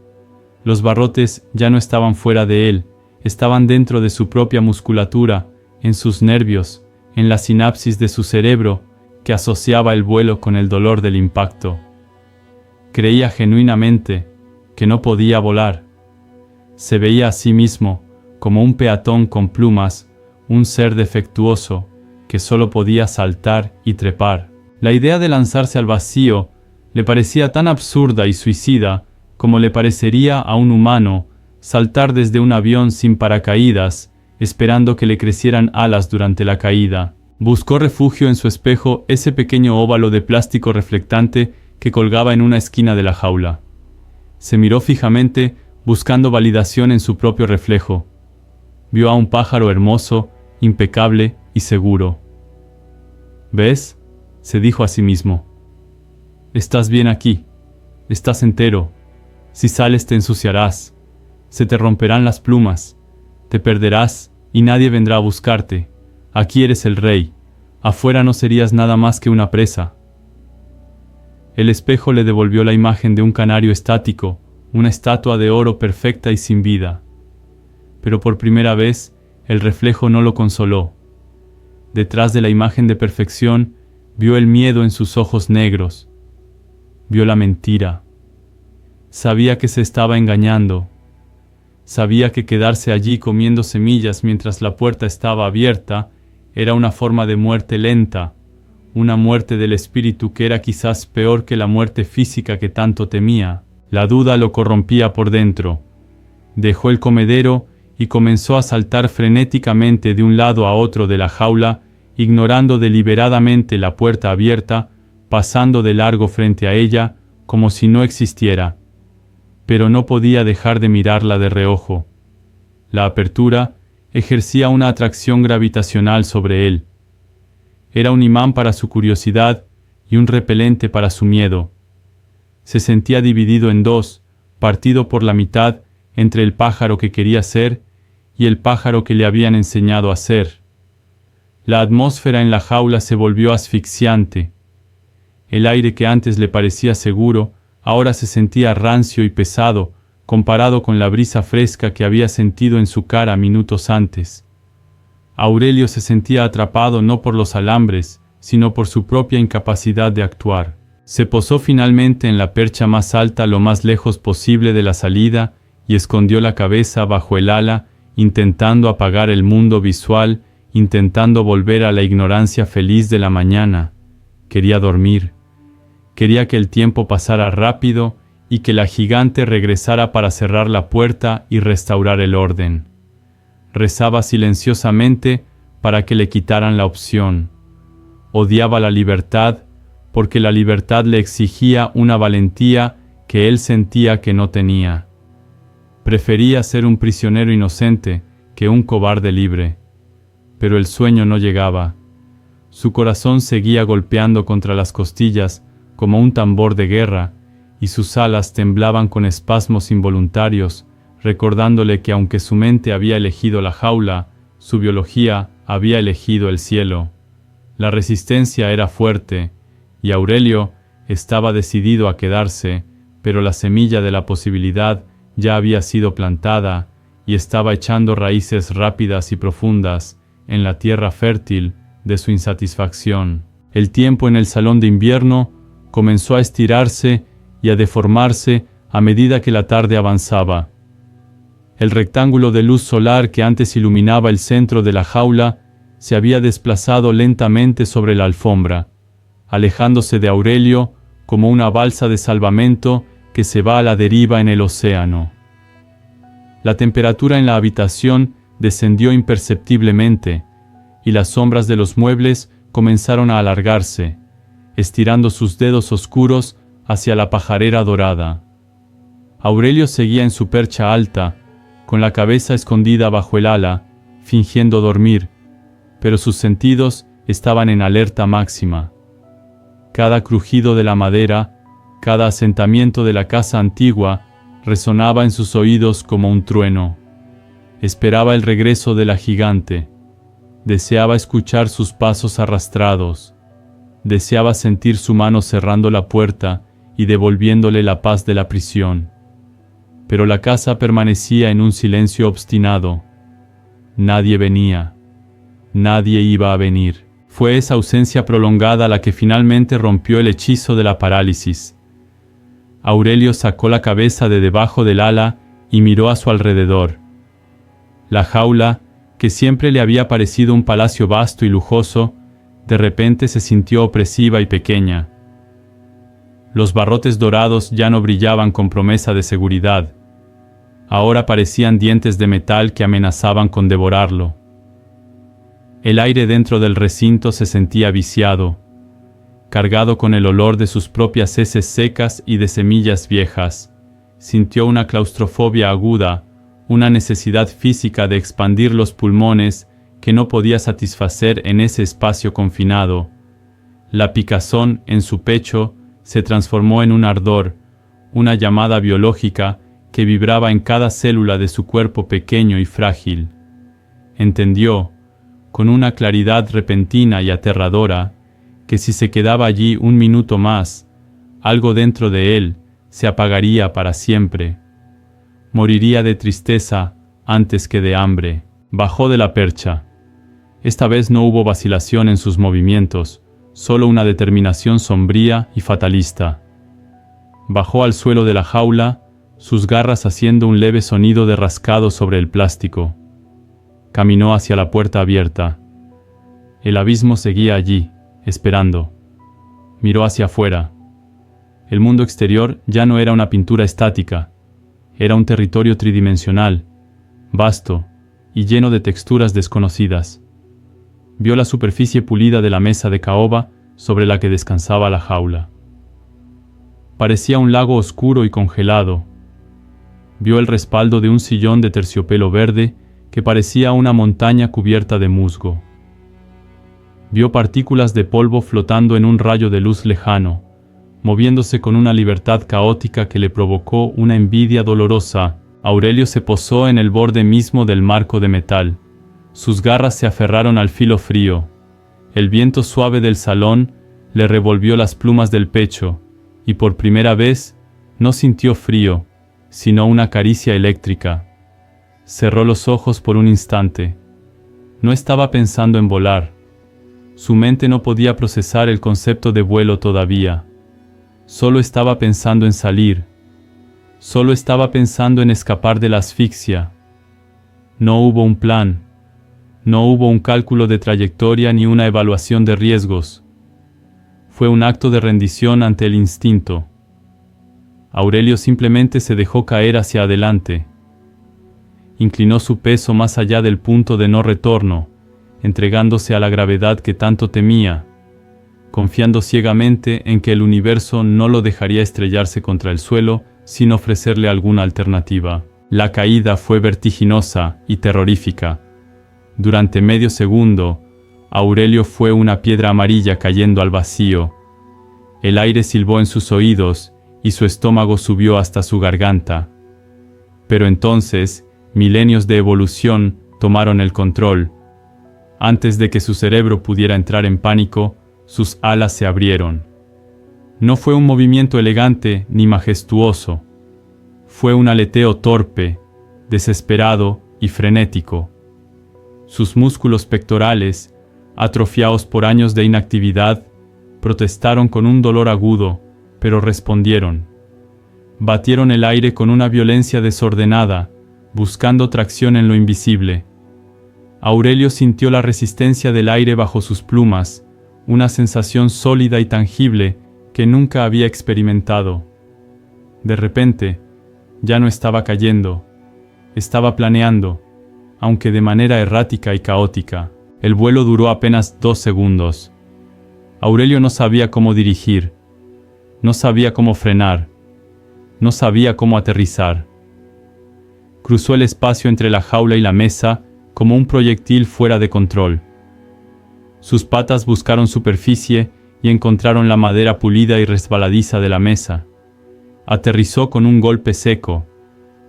A: Los barrotes ya no estaban fuera de él, estaban dentro de su propia musculatura, en sus nervios, en la sinapsis de su cerebro, que asociaba el vuelo con el dolor del impacto. Creía genuinamente que no podía volar. Se veía a sí mismo como un peatón con plumas, un ser defectuoso, que solo podía saltar y trepar. La idea de lanzarse al vacío le parecía tan absurda y suicida como le parecería a un humano saltar desde un avión sin paracaídas, esperando que le crecieran alas durante la caída. Buscó refugio en su espejo, ese pequeño óvalo de plástico reflectante que colgaba en una esquina de la jaula. Se miró fijamente, buscando validación en su propio reflejo. Vio a un pájaro hermoso, impecable y seguro. ¿Ves?, se dijo a sí mismo. Estás bien aquí. Estás entero. Si sales te ensuciarás. Se te romperán las plumas. Te perderás y nadie vendrá a buscarte. Aquí eres el rey. Afuera no serías nada más que una presa. El espejo le devolvió la imagen de un canario estático, una estatua de oro perfecta y sin vida. Pero por primera vez, el reflejo no lo consoló. Detrás de la imagen de perfección, vio el miedo en sus ojos negros. Vio la mentira. Sabía que se estaba engañando. Sabía que quedarse allí comiendo semillas mientras la puerta estaba abierta era una forma de muerte lenta, una muerte del espíritu que era quizás peor que la muerte física que tanto temía. La duda lo corrompía por dentro. Dejó el comedero y comenzó a saltar frenéticamente de un lado a otro de la jaula, ignorando deliberadamente la puerta abierta, pasando de largo frente a ella, como si no existiera. Pero no podía dejar de mirarla de reojo. La apertura ejercía una atracción gravitacional sobre él. Era un imán para su curiosidad y un repelente para su miedo. Se sentía dividido en dos, partido por la mitad entre el pájaro que quería ser y el pájaro que le habían enseñado a ser. La atmósfera en la jaula se volvió asfixiante. El aire que antes le parecía seguro, ahora se sentía rancio y pesado, comparado con la brisa fresca que había sentido en su cara minutos antes. Aurelio se sentía atrapado no por los alambres, sino por su propia incapacidad de actuar. Se posó finalmente en la percha más alta lo más lejos posible de la salida y escondió la cabeza bajo el ala, intentando apagar el mundo visual, intentando volver a la ignorancia feliz de la mañana. Quería dormir. Quería que el tiempo pasara rápido y que la gigante regresara para cerrar la puerta y restaurar el orden. Rezaba silenciosamente para que le quitaran la opción. Odiaba la libertad, porque la libertad le exigía una valentía que él sentía que no tenía. Prefería ser un prisionero inocente que un cobarde libre. Pero el sueño no llegaba. Su corazón seguía golpeando contra las costillas como un tambor de guerra, y sus alas temblaban con espasmos involuntarios, recordándole que aunque su mente había elegido la jaula, su biología había elegido el cielo. La resistencia era fuerte, y Aurelio estaba decidido a quedarse, pero la semilla de la posibilidad ya había sido plantada y estaba echando raíces rápidas y profundas en la tierra fértil de su insatisfacción. El tiempo en el salón de invierno comenzó a estirarse y a deformarse a medida que la tarde avanzaba. El rectángulo de luz solar que antes iluminaba el centro de la jaula se había desplazado lentamente sobre la alfombra, alejándose de Aurelio como una balsa de salvamento que se va a la deriva en el océano. La temperatura en la habitación descendió imperceptiblemente, y las sombras de los muebles comenzaron a alargarse, estirando sus dedos oscuros hacia la pajarera dorada. Aurelio seguía en su percha alta, con la cabeza escondida bajo el ala, fingiendo dormir, pero sus sentidos estaban en alerta máxima. Cada crujido de la madera, cada asentamiento de la casa antigua, resonaba en sus oídos como un trueno. Esperaba el regreso de la gigante. Deseaba escuchar sus pasos arrastrados. Deseaba sentir su mano cerrando la puerta y devolviéndole la paz de la prisión. Pero la casa permanecía en un silencio obstinado. Nadie venía. Nadie iba a venir. Fue esa ausencia prolongada la que finalmente rompió el hechizo de la parálisis. Aurelio sacó la cabeza de debajo del ala y miró a su alrededor. La jaula, que siempre le había parecido un palacio vasto y lujoso, de repente se sintió opresiva y pequeña. Los barrotes dorados ya no brillaban con promesa de seguridad. Ahora parecían dientes de metal que amenazaban con devorarlo. El aire dentro del recinto se sentía viciado, cargado con el olor de sus propias heces secas y de semillas viejas. Sintió una claustrofobia aguda, una necesidad física de expandir los pulmones que no podía satisfacer en ese espacio confinado. La picazón en su pecho se transformó en un ardor, una llamada biológica que vibraba en cada célula de su cuerpo pequeño y frágil. Entendió, con una claridad repentina y aterradora, que si se quedaba allí un minuto más, algo dentro de él se apagaría para siempre. Moriría de tristeza antes que de hambre. Bajó de la percha. Esta vez no hubo vacilación en sus movimientos, solo una determinación sombría y fatalista. Bajó al suelo de la jaula, sus garras haciendo un leve sonido de rascado sobre el plástico. Caminó hacia la puerta abierta. El abismo seguía allí, esperando. Miró hacia afuera. El mundo exterior ya no era una pintura estática, era un territorio tridimensional, vasto y lleno de texturas desconocidas. Vio la superficie pulida de la mesa de caoba sobre la que descansaba la jaula. Parecía un lago oscuro y congelado. Vio el respaldo de un sillón de terciopelo verde que parecía una montaña cubierta de musgo. Vio partículas de polvo flotando en un rayo de luz lejano, moviéndose con una libertad caótica que le provocó una envidia dolorosa. Aurelio se posó en el borde mismo del marco de metal. Sus garras se aferraron al filo frío. El viento suave del salón le revolvió las plumas del pecho, y por primera vez no sintió frío, sino una caricia eléctrica. Cerró los ojos por un instante. No estaba pensando en volar. Su mente no podía procesar el concepto de vuelo todavía. Solo estaba pensando en salir. Solo estaba pensando en escapar de la asfixia. No hubo un plan. No hubo un cálculo de trayectoria ni una evaluación de riesgos. Fue un acto de rendición ante el instinto. Aurelio simplemente se dejó caer hacia adelante. Inclinó su peso más allá del punto de no retorno, entregándose a la gravedad que tanto temía, confiando ciegamente en que el universo no lo dejaría estrellarse contra el suelo sin ofrecerle alguna alternativa. La caída fue vertiginosa y terrorífica. Durante medio segundo, Aurelio fue una piedra amarilla cayendo al vacío. El aire silbó en sus oídos y su estómago subió hasta su garganta. Pero entonces, milenios de evolución tomaron el control. Antes de que su cerebro pudiera entrar en pánico, sus alas se abrieron. No fue un movimiento elegante ni majestuoso. Fue un aleteo torpe, desesperado y frenético. Sus músculos pectorales, atrofiados por años de inactividad, protestaron con un dolor agudo, pero respondieron. Batieron el aire con una violencia desordenada, buscando tracción en lo invisible. Aurelio sintió la resistencia del aire bajo sus plumas, una sensación sólida y tangible que nunca había experimentado. De repente, ya no estaba cayendo, estaba planeando, aunque de manera errática y caótica. El vuelo duró apenas 2 segundos. Aurelio no sabía cómo dirigir, no sabía cómo frenar, no sabía cómo aterrizar. Cruzó el espacio entre la jaula y la mesa como un proyectil fuera de control. Sus patas buscaron superficie y encontraron la madera pulida y resbaladiza de la mesa. Aterrizó con un golpe seco.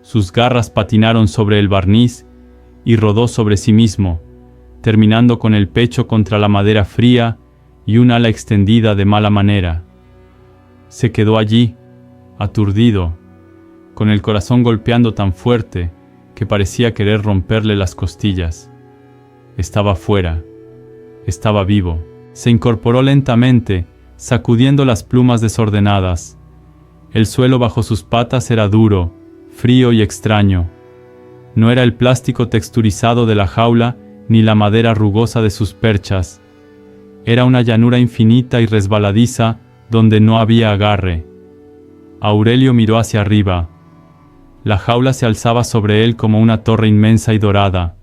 A: Sus garras patinaron sobre el barniz y rodó sobre sí mismo, terminando con el pecho contra la madera fría y un ala extendida de mala manera. Se quedó allí, aturdido, con el corazón golpeando tan fuerte que parecía querer romperle las costillas. Estaba fuera. Estaba vivo. Se incorporó lentamente, sacudiendo las plumas desordenadas. El suelo bajo sus patas era duro, frío y extraño. No era el plástico texturizado de la jaula ni la madera rugosa de sus perchas. Era una llanura infinita y resbaladiza donde no había agarre. Aurelio miró hacia arriba. La jaula se alzaba sobre él como una torre inmensa y dorada.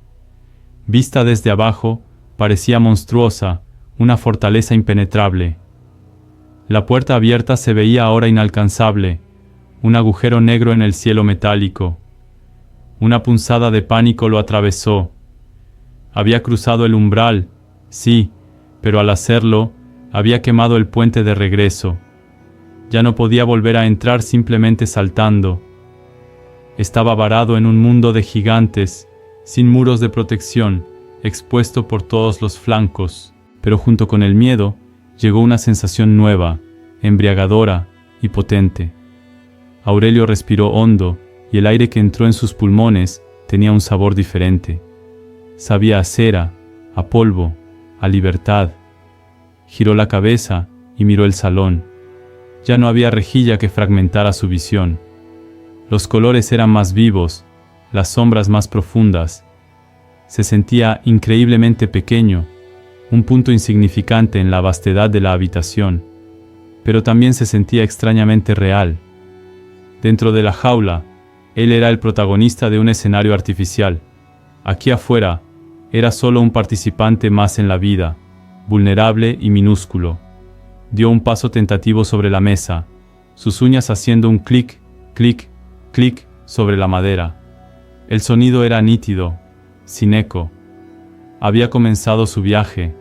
A: Vista desde abajo, parecía monstruosa, una fortaleza impenetrable. La puerta abierta se veía ahora inalcanzable, un agujero negro en el cielo metálico. Una punzada de pánico lo atravesó. Había cruzado el umbral, sí, pero al hacerlo, había quemado el puente de regreso. Ya no podía volver a entrar simplemente saltando. Estaba varado en un mundo de gigantes, sin muros de protección, expuesto por todos los flancos. Pero junto con el miedo, llegó una sensación nueva, embriagadora y potente. Aurelio respiró hondo, y el aire que entró en sus pulmones tenía un sabor diferente. Sabía a cera, a polvo, a libertad. Giró la cabeza y miró el salón. Ya no había rejilla que fragmentara su visión. Los colores eran más vivos, las sombras más profundas. Se sentía increíblemente pequeño, un punto insignificante en la vastedad de la habitación. pero también se sentía extrañamente real. Dentro de la jaula, él era el protagonista de un escenario artificial. Aquí afuera, era solo un participante más en la vida, vulnerable y minúsculo. Dio un paso tentativo sobre la mesa, sus uñas haciendo un clic, clic, clic sobre la madera. El sonido era nítido, sin eco. Había comenzado su viaje.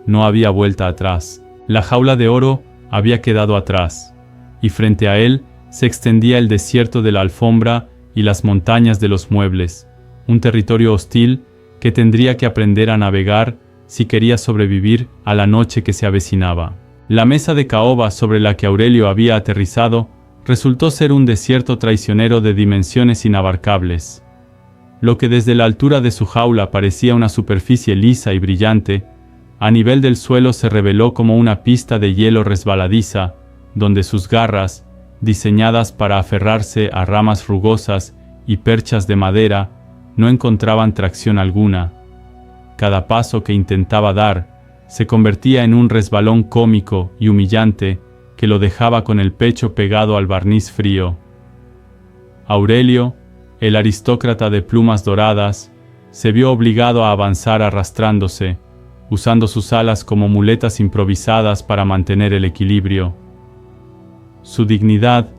A: No había vuelta atrás. La jaula de oro había quedado atrás, y frente a él se extendía el desierto de la alfombra y las montañas de los muebles, un territorio hostil que tendría que aprender a navegar si quería sobrevivir a la noche que se avecinaba. La mesa de caoba sobre la que Aurelio había aterrizado resultó ser un desierto traicionero de dimensiones inabarcables. Lo que desde la altura de su jaula parecía una superficie lisa y brillante, a nivel del suelo se reveló como una pista de hielo resbaladiza, donde sus garras, diseñadas para aferrarse a ramas rugosas y perchas de madera, no encontraban tracción alguna. Cada paso que intentaba dar se convertía en un resbalón cómico y humillante que lo dejaba con el pecho pegado al barniz frío. Aurelio, el aristócrata de plumas doradas, se vio obligado a avanzar arrastrándose, usando sus alas como muletas improvisadas para mantener el equilibrio. Su dignidad,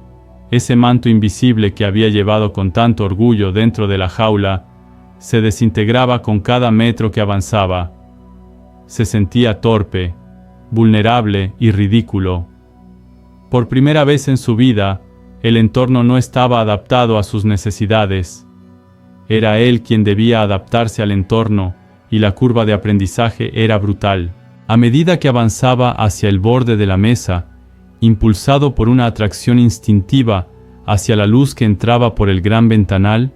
A: ese manto invisible que había llevado con tanto orgullo dentro de la jaula, se desintegraba con cada metro que avanzaba. Se sentía torpe, vulnerable y ridículo. Por primera vez en su vida, el entorno no estaba adaptado a sus necesidades. Era él quien debía adaptarse al entorno, y la curva de aprendizaje era brutal. A medida que avanzaba hacia el borde de la mesa, impulsado por una atracción instintiva hacia la luz que entraba por el gran ventanal,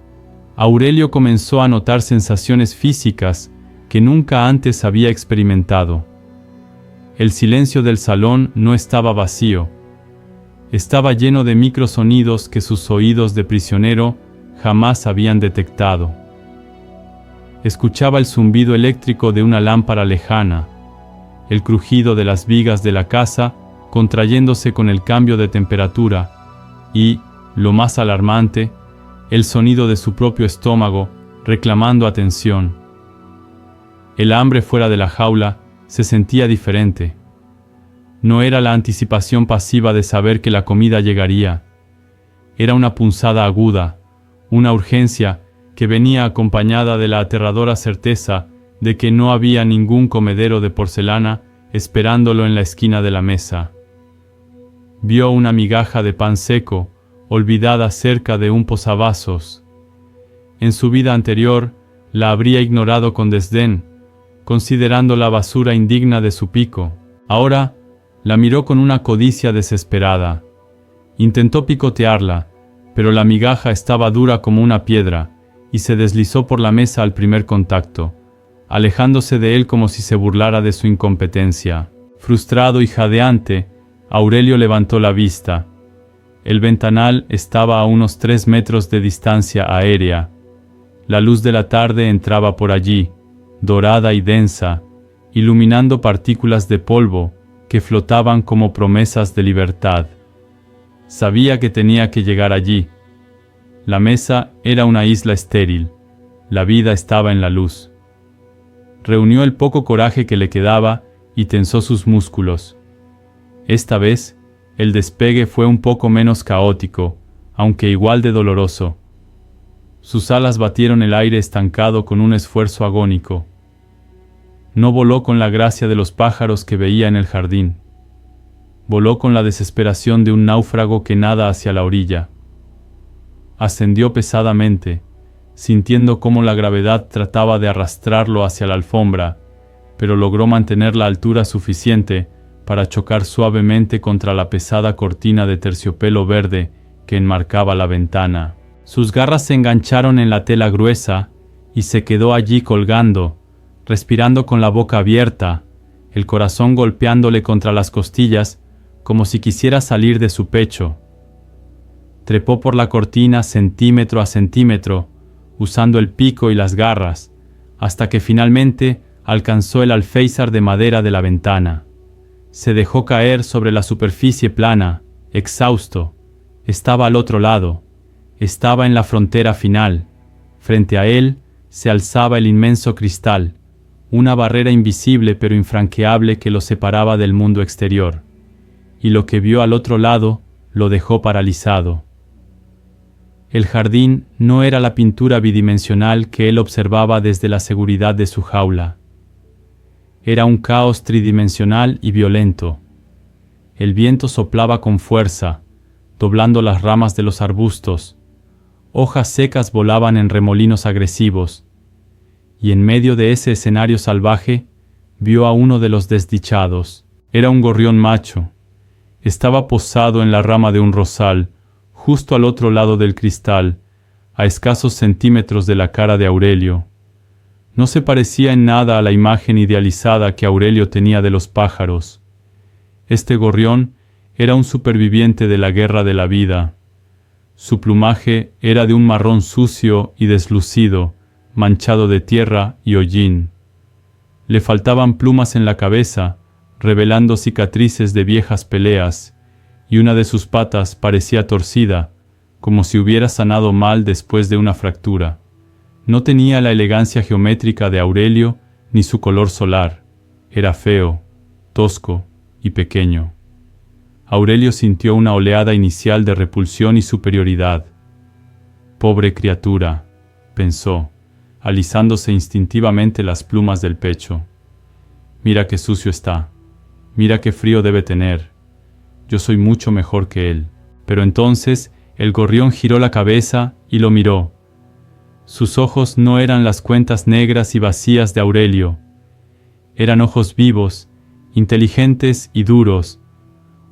A: Aurelio comenzó a notar sensaciones físicas que nunca antes había experimentado. El silencio del salón no estaba vacío. Estaba lleno de microsonidos que sus oídos de prisionero jamás habían detectado. Escuchaba el zumbido eléctrico de una lámpara lejana, el crujido de las vigas de la casa contrayéndose con el cambio de temperatura y, lo más alarmante, el sonido de su propio estómago reclamando atención. El hambre fuera de la jaula se sentía diferente. No era la anticipación pasiva de saber que la comida llegaría. Era una punzada aguda, una urgencia que venía acompañada de la aterradora certeza de que no había ningún comedero de porcelana esperándolo en la esquina de la mesa. Vio una migaja de pan seco, olvidada cerca de un posavasos. En su vida anterior, la habría ignorado con desdén, considerando la basura indigna de su pico. Ahora, la miró con una codicia desesperada. Intentó picotearla, pero la migaja estaba dura como una piedra, y se deslizó por la mesa al primer contacto, alejándose de él como si se burlara de su incompetencia. Frustrado y jadeante, Aurelio levantó la vista. El ventanal estaba a unos 3 metros de distancia aérea. La luz de la tarde entraba por allí, dorada y densa, iluminando partículas de polvo que flotaban como promesas de libertad. Sabía que tenía que llegar allí. La mesa era una isla estéril. La vida estaba en la luz. Reunió el poco coraje que le quedaba y tensó sus músculos. Esta vez, el despegue fue un poco menos caótico, aunque igual de doloroso. Sus alas batieron el aire estancado con un esfuerzo agónico. No voló con la gracia de los pájaros que veía en el jardín. Voló con la desesperación de un náufrago que nada hacia la orilla. Ascendió pesadamente, sintiendo cómo la gravedad trataba de arrastrarlo hacia la alfombra, pero logró mantener la altura suficiente para chocar suavemente contra la pesada cortina de terciopelo verde que enmarcaba la ventana. Sus garras se engancharon en la tela gruesa y se quedó allí colgando, respirando con la boca abierta, el corazón golpeándole contra las costillas como si quisiera salir de su pecho. Trepó por la cortina centímetro a centímetro, usando el pico y las garras, hasta que finalmente alcanzó el alféizar de madera de la ventana. Se dejó caer sobre la superficie plana, exhausto. Estaba al otro lado. Estaba en la frontera final. Frente a él se alzaba el inmenso cristal, una barrera invisible pero infranqueable que lo separaba del mundo exterior. Y lo que vio al otro lado lo dejó paralizado. El jardín no era la pintura bidimensional que él observaba desde la seguridad de su jaula. Era un caos tridimensional y violento. El viento soplaba con fuerza, doblando las ramas de los arbustos. Hojas secas volaban en remolinos agresivos. Y en medio de ese escenario salvaje, vio a uno de los desdichados. Era un gorrión macho. Estaba posado en la rama de un rosal, justo al otro lado del cristal, a escasos centímetros de la cara de Aurelio. No se parecía en nada a la imagen idealizada que Aurelio tenía de los pájaros. Este gorrión era un superviviente de la guerra de la vida. Su plumaje era de un marrón sucio y deslucido, manchado de tierra y hollín. Le faltaban plumas en la cabeza, revelando cicatrices de viejas peleas, y una de sus patas parecía torcida, como si hubiera sanado mal después de una fractura. No tenía la elegancia geométrica de Aurelio, ni su color solar. Era feo, tosco y pequeño. Aurelio sintió una oleada inicial de repulsión y superioridad. «Pobre criatura», pensó, alisándose instintivamente las plumas del pecho. «Mira qué sucio está. Mira qué frío debe tener. Yo soy mucho mejor que él». Pero entonces el gorrión giró la cabeza y lo miró. Sus ojos no eran las cuentas negras y vacías de Aurelio. Eran ojos vivos, inteligentes y duros.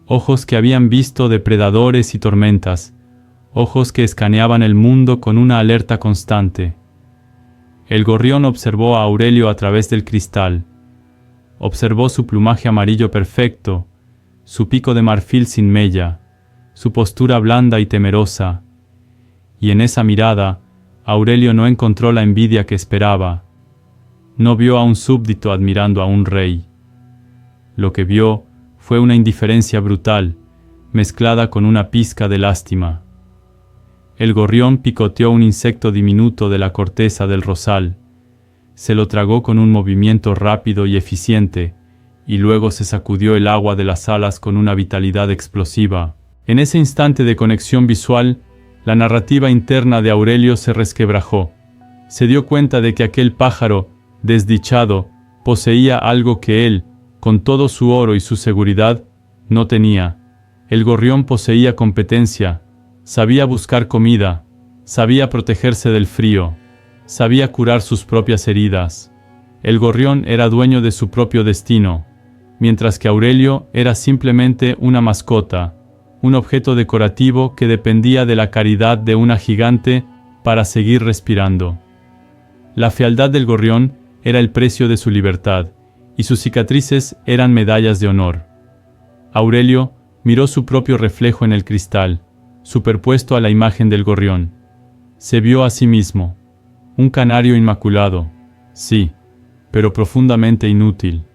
A: Ojos que habían visto depredadores y tormentas. Ojos que escaneaban el mundo con una alerta constante. El gorrión observó a Aurelio a través del cristal. Observó su plumaje amarillo perfecto, su pico de marfil sin mella, su postura blanda y temerosa. Y en esa mirada, Aurelio no encontró la envidia que esperaba. No vio a un súbdito admirando a un rey. Lo que vio fue una indiferencia brutal, mezclada con una pizca de lástima. El gorrión picoteó un insecto diminuto de la corteza del rosal. Se lo tragó con un movimiento rápido y eficiente, y luego se sacudió el agua de las alas con una vitalidad explosiva. En ese instante de conexión visual, la narrativa interna de Aurelio se resquebrajó. Se dio cuenta de que aquel pájaro, desdichado, poseía algo que él, con todo su oro y su seguridad, no tenía. El gorrión poseía competencia, sabía buscar comida, sabía protegerse del frío, sabía curar sus propias heridas. El gorrión era dueño de su propio destino, mientras que Aurelio era simplemente una mascota, un objeto decorativo que dependía de la caridad de una gigante para seguir respirando. La fealdad del gorrión era el precio de su libertad, y sus cicatrices eran medallas de honor. Aurelio miró su propio reflejo en el cristal, superpuesto a la imagen del gorrión. Se vio a sí mismo, un canario inmaculado, sí, pero profundamente inútil.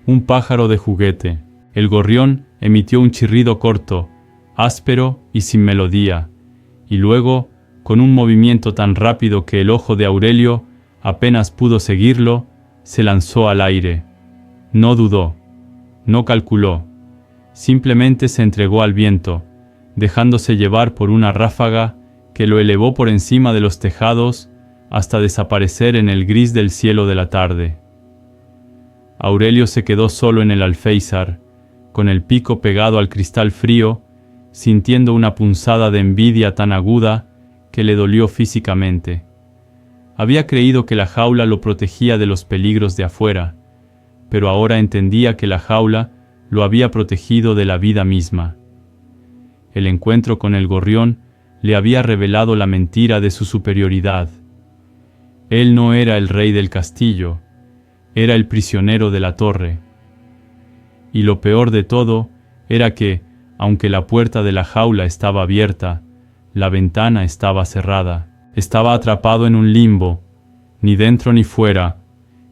A: Un pájaro de juguete. El gorrión emitió un chirrido corto, áspero y sin melodía, y luego, con un movimiento tan rápido que el ojo de Aurelio apenas pudo seguirlo, se lanzó al aire. No dudó, no calculó, simplemente se entregó al viento, dejándose llevar por una ráfaga que lo elevó por encima de los tejados hasta desaparecer en el gris del cielo de la tarde. Aurelio se quedó solo en el alféizar, con el pico pegado al cristal frío, sintiendo una punzada de envidia tan aguda que le dolió físicamente. Había creído que la jaula lo protegía de los peligros de afuera, pero ahora entendía que la jaula lo había protegido de la vida misma. El encuentro con el gorrión le había revelado la mentira de su superioridad. Él no era el rey del castillo, era el prisionero de la torre. Y lo peor de todo era que, aunque la puerta de la jaula estaba abierta, la ventana estaba cerrada. Estaba atrapado en un limbo, ni dentro ni fuera,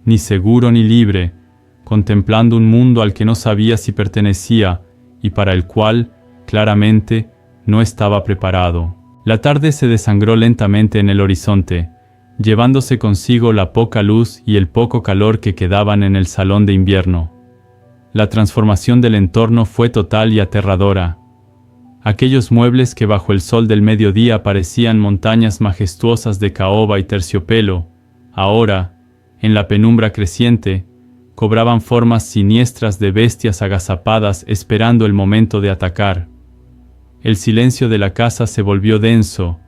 A: ni seguro ni libre, contemplando un mundo al que no sabía si pertenecía y para el cual, claramente, no estaba preparado. La tarde se desangró lentamente en el horizonte, llevándose consigo la poca luz y el poco calor que quedaban en el salón de invierno. La transformación del entorno fue total y aterradora. Aquellos muebles que bajo el sol del mediodía parecían montañas majestuosas de caoba y terciopelo, ahora, en la penumbra creciente, cobraban formas siniestras de bestias agazapadas esperando el momento de atacar. El silencio de la casa se volvió denso,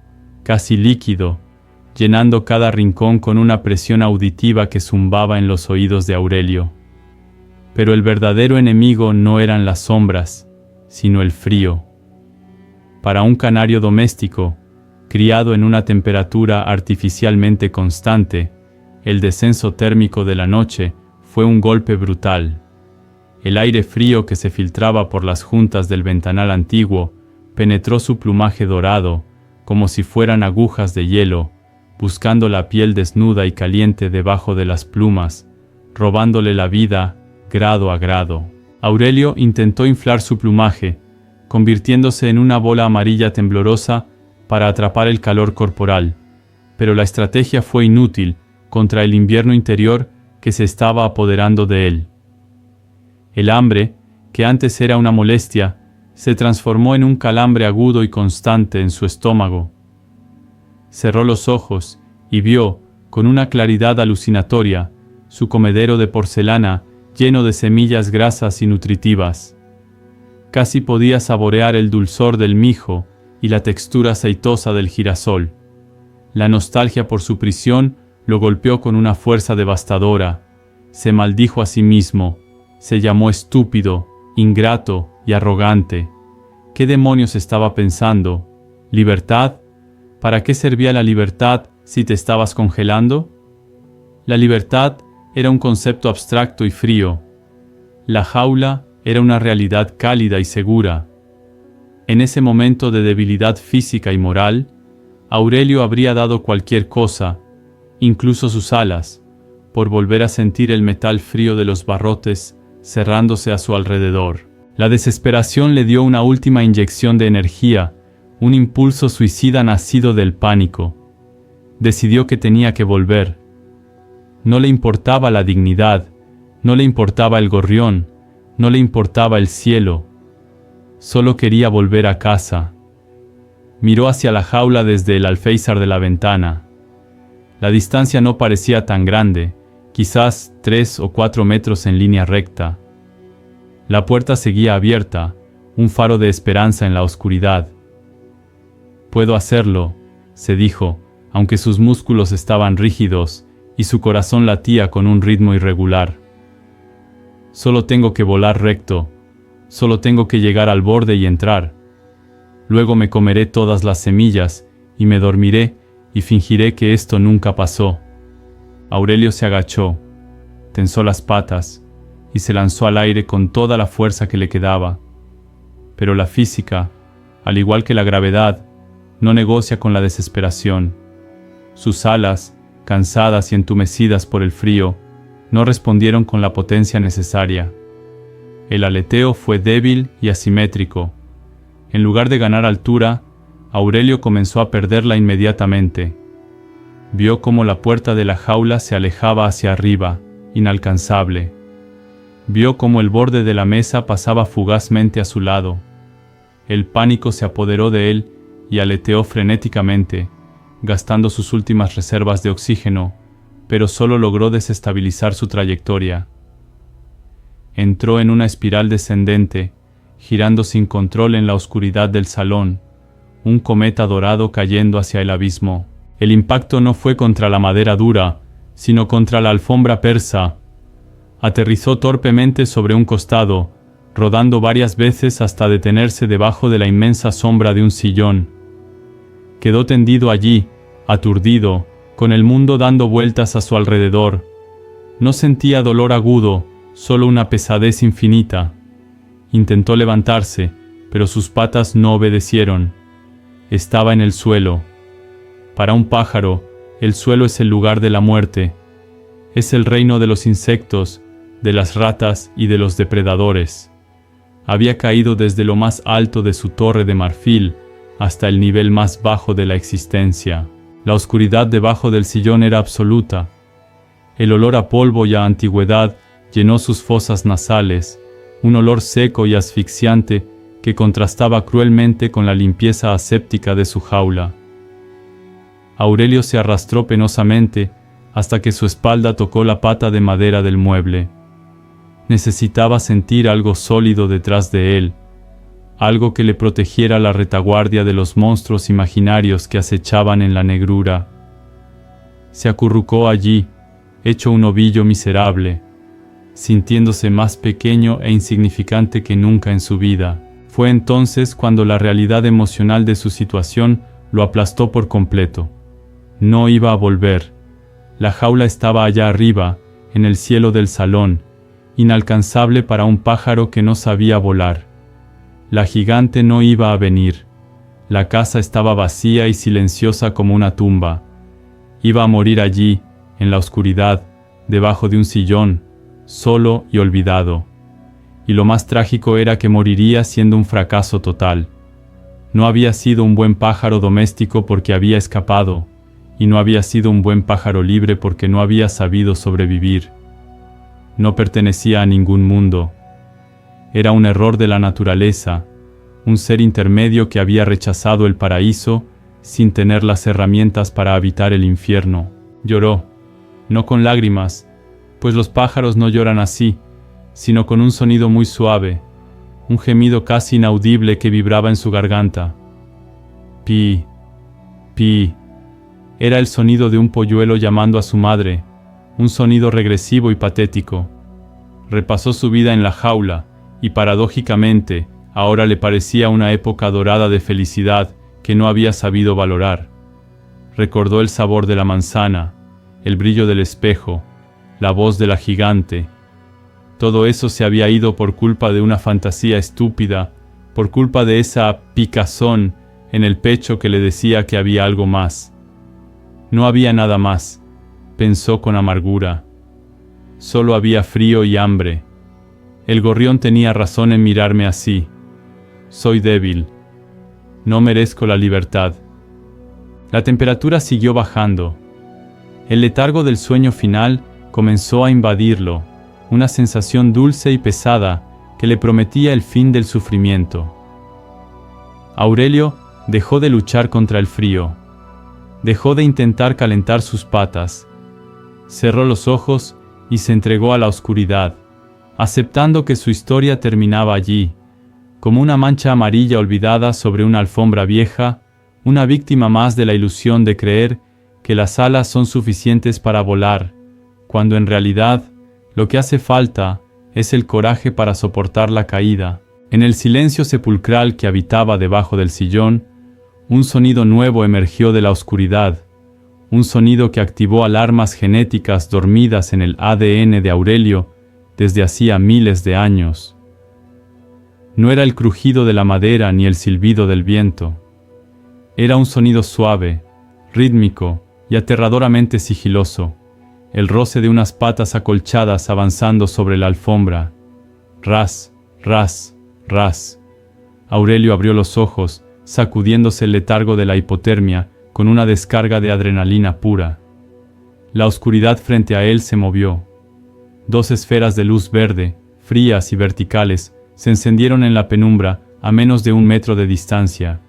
A: casi líquido, llenando cada rincón con una presión auditiva que zumbaba en los oídos de Aurelio. Pero el verdadero enemigo no eran las sombras, sino el frío. Para un canario doméstico, criado en una temperatura artificialmente constante, el descenso térmico de la noche fue un golpe brutal. El aire frío que se filtraba por las juntas del ventanal antiguo penetró su plumaje dorado, como si fueran agujas de hielo, buscando la piel desnuda y caliente debajo de las plumas, robándole la vida grado a grado. Aurelio intentó inflar su plumaje, convirtiéndose en una bola amarilla temblorosa para atrapar el calor corporal, pero la estrategia fue inútil contra el invierno interior que se estaba apoderando de él. El hambre, que antes era una molestia, se transformó en un calambre agudo y constante en su estómago. Cerró los ojos y vio, con una claridad alucinatoria, su comedero de porcelana lleno de semillas grasas y nutritivas. Casi podía saborear el dulzor del mijo y la textura aceitosa del girasol. La nostalgia por su prisión lo golpeó con una fuerza devastadora. Se maldijo a sí mismo, se llamó estúpido, ingrato y arrogante. ¿Qué demonios estaba pensando? ¿Libertad? ¿Para qué servía la libertad si te estabas congelando? La libertad era un concepto abstracto y frío. La jaula era una realidad cálida y segura. En ese momento de debilidad física y moral, Aurelio habría dado cualquier cosa, incluso sus alas, por volver a sentir el metal frío de los barrotes cerrándose a su alrededor. La desesperación le dio una última inyección de energía, un impulso suicida nacido del pánico. Decidió que tenía que volver. No le importaba la dignidad, no le importaba el gorrión, no le importaba el cielo. Solo quería volver a casa. Miró hacia la jaula desde el alféizar de la ventana. La distancia no parecía tan grande, quizás 3 o 4 metros en línea recta. La puerta seguía abierta, un faro de esperanza en la oscuridad. «Puedo hacerlo», se dijo, aunque sus músculos estaban rígidos y su corazón latía con un ritmo irregular. «Solo tengo que volar recto, solo tengo que llegar al borde y entrar. Luego me comeré todas las semillas y me dormiré y fingiré que esto nunca pasó». Aurelio se agachó, tensó las patas y se lanzó al aire con toda la fuerza que le quedaba. Pero la física, al igual que la gravedad, no negocia con la desesperación. Sus alas, cansadas y entumecidas por el frío, no respondieron con la potencia necesaria. El aleteo fue débil y asimétrico. En lugar de ganar altura, Aurelio comenzó a perderla inmediatamente. Vio cómo la puerta de la jaula se alejaba hacia arriba, inalcanzable. Vio cómo el borde de la mesa pasaba fugazmente a su lado. El pánico se apoderó de él y aleteó frenéticamente, gastando sus últimas reservas de oxígeno, pero solo logró desestabilizar su trayectoria. Entró en una espiral descendente, girando sin control en la oscuridad del salón, un cometa dorado cayendo hacia el abismo. El impacto no fue contra la madera dura, sino contra la alfombra persa. Aterrizó torpemente sobre un costado, rodando varias veces hasta detenerse debajo de la inmensa sombra de un sillón. Quedó tendido allí, aturdido, con el mundo dando vueltas a su alrededor. No sentía dolor agudo, solo una pesadez infinita. Intentó levantarse, pero sus patas no obedecieron. Estaba en el suelo. Para un pájaro, el suelo es el lugar de la muerte. Es el reino de los insectos, de las ratas y de los depredadores. Había caído desde lo más alto de su torre de marfil hasta el nivel más bajo de la existencia. La oscuridad debajo del sillón era absoluta. El olor a polvo y a antigüedad llenó sus fosas nasales, un olor seco y asfixiante que contrastaba cruelmente con la limpieza aséptica de su jaula. Aurelio se arrastró penosamente hasta que su espalda tocó la pata de madera del mueble. Necesitaba sentir algo sólido detrás de él, algo que le protegiera la retaguardia de los monstruos imaginarios que acechaban en la negrura. Se acurrucó allí, hecho un ovillo miserable, sintiéndose más pequeño e insignificante que nunca en su vida. Fue entonces cuando la realidad emocional de su situación lo aplastó por completo. No iba a volver. La jaula estaba allá arriba, en el cielo del salón, inalcanzable para un pájaro que no sabía volar. La gigante no iba a venir. La casa estaba vacía y silenciosa como una tumba. Iba a morir allí, en la oscuridad, debajo de un sillón, solo y olvidado. Y lo más trágico era que moriría siendo un fracaso total. No había sido un buen pájaro doméstico porque había escapado, y no había sido un buen pájaro libre porque no había sabido sobrevivir. No pertenecía a ningún mundo. Era un error de la naturaleza, un ser intermedio que había rechazado el paraíso sin tener las herramientas para habitar el infierno. Lloró, no con lágrimas, pues los pájaros no lloran así, sino con un sonido muy suave, un gemido casi inaudible que vibraba en su garganta. Pi, pi. Era el sonido de un polluelo llamando a su madre, un sonido regresivo y patético. Repasó su vida en la jaula, y paradójicamente, ahora le parecía una época dorada de felicidad que no había sabido valorar. Recordó el sabor de la manzana, el brillo del espejo, la voz de la gigante. Todo eso se había ido por culpa de una fantasía estúpida, por culpa de esa picazón en el pecho que le decía que había algo más. No había nada más, pensó con amargura. Solo había frío y hambre. El gorrión tenía razón en mirarme así. Soy débil. No merezco la libertad. La temperatura siguió bajando. El letargo del sueño final comenzó a invadirlo, una sensación dulce y pesada que le prometía el fin del sufrimiento. Aurelio dejó de luchar contra el frío. Dejó de intentar calentar sus patas. Cerró los ojos y se entregó a la oscuridad, aceptando que su historia terminaba allí, como una mancha amarilla olvidada sobre una alfombra vieja, una víctima más de la ilusión de creer que las alas son suficientes para volar, cuando en realidad lo que hace falta es el coraje para soportar la caída. En el silencio sepulcral que habitaba debajo del sillón, un sonido nuevo emergió de la oscuridad, un sonido que activó alarmas genéticas dormidas en el ADN de Aurelio desde hacía miles de años. No era el crujido de la madera ni el silbido del viento. Era un sonido suave, rítmico y aterradoramente sigiloso, el roce de unas patas acolchadas avanzando sobre la alfombra. Ras, ras, ras. Aurelio abrió los ojos, sacudiéndose el letargo de la hipotermia con una descarga de adrenalina pura. La oscuridad frente a él se movió. Dos esferas de luz verde, frías y verticales, se encendieron en la penumbra a menos de 1 metro de distancia.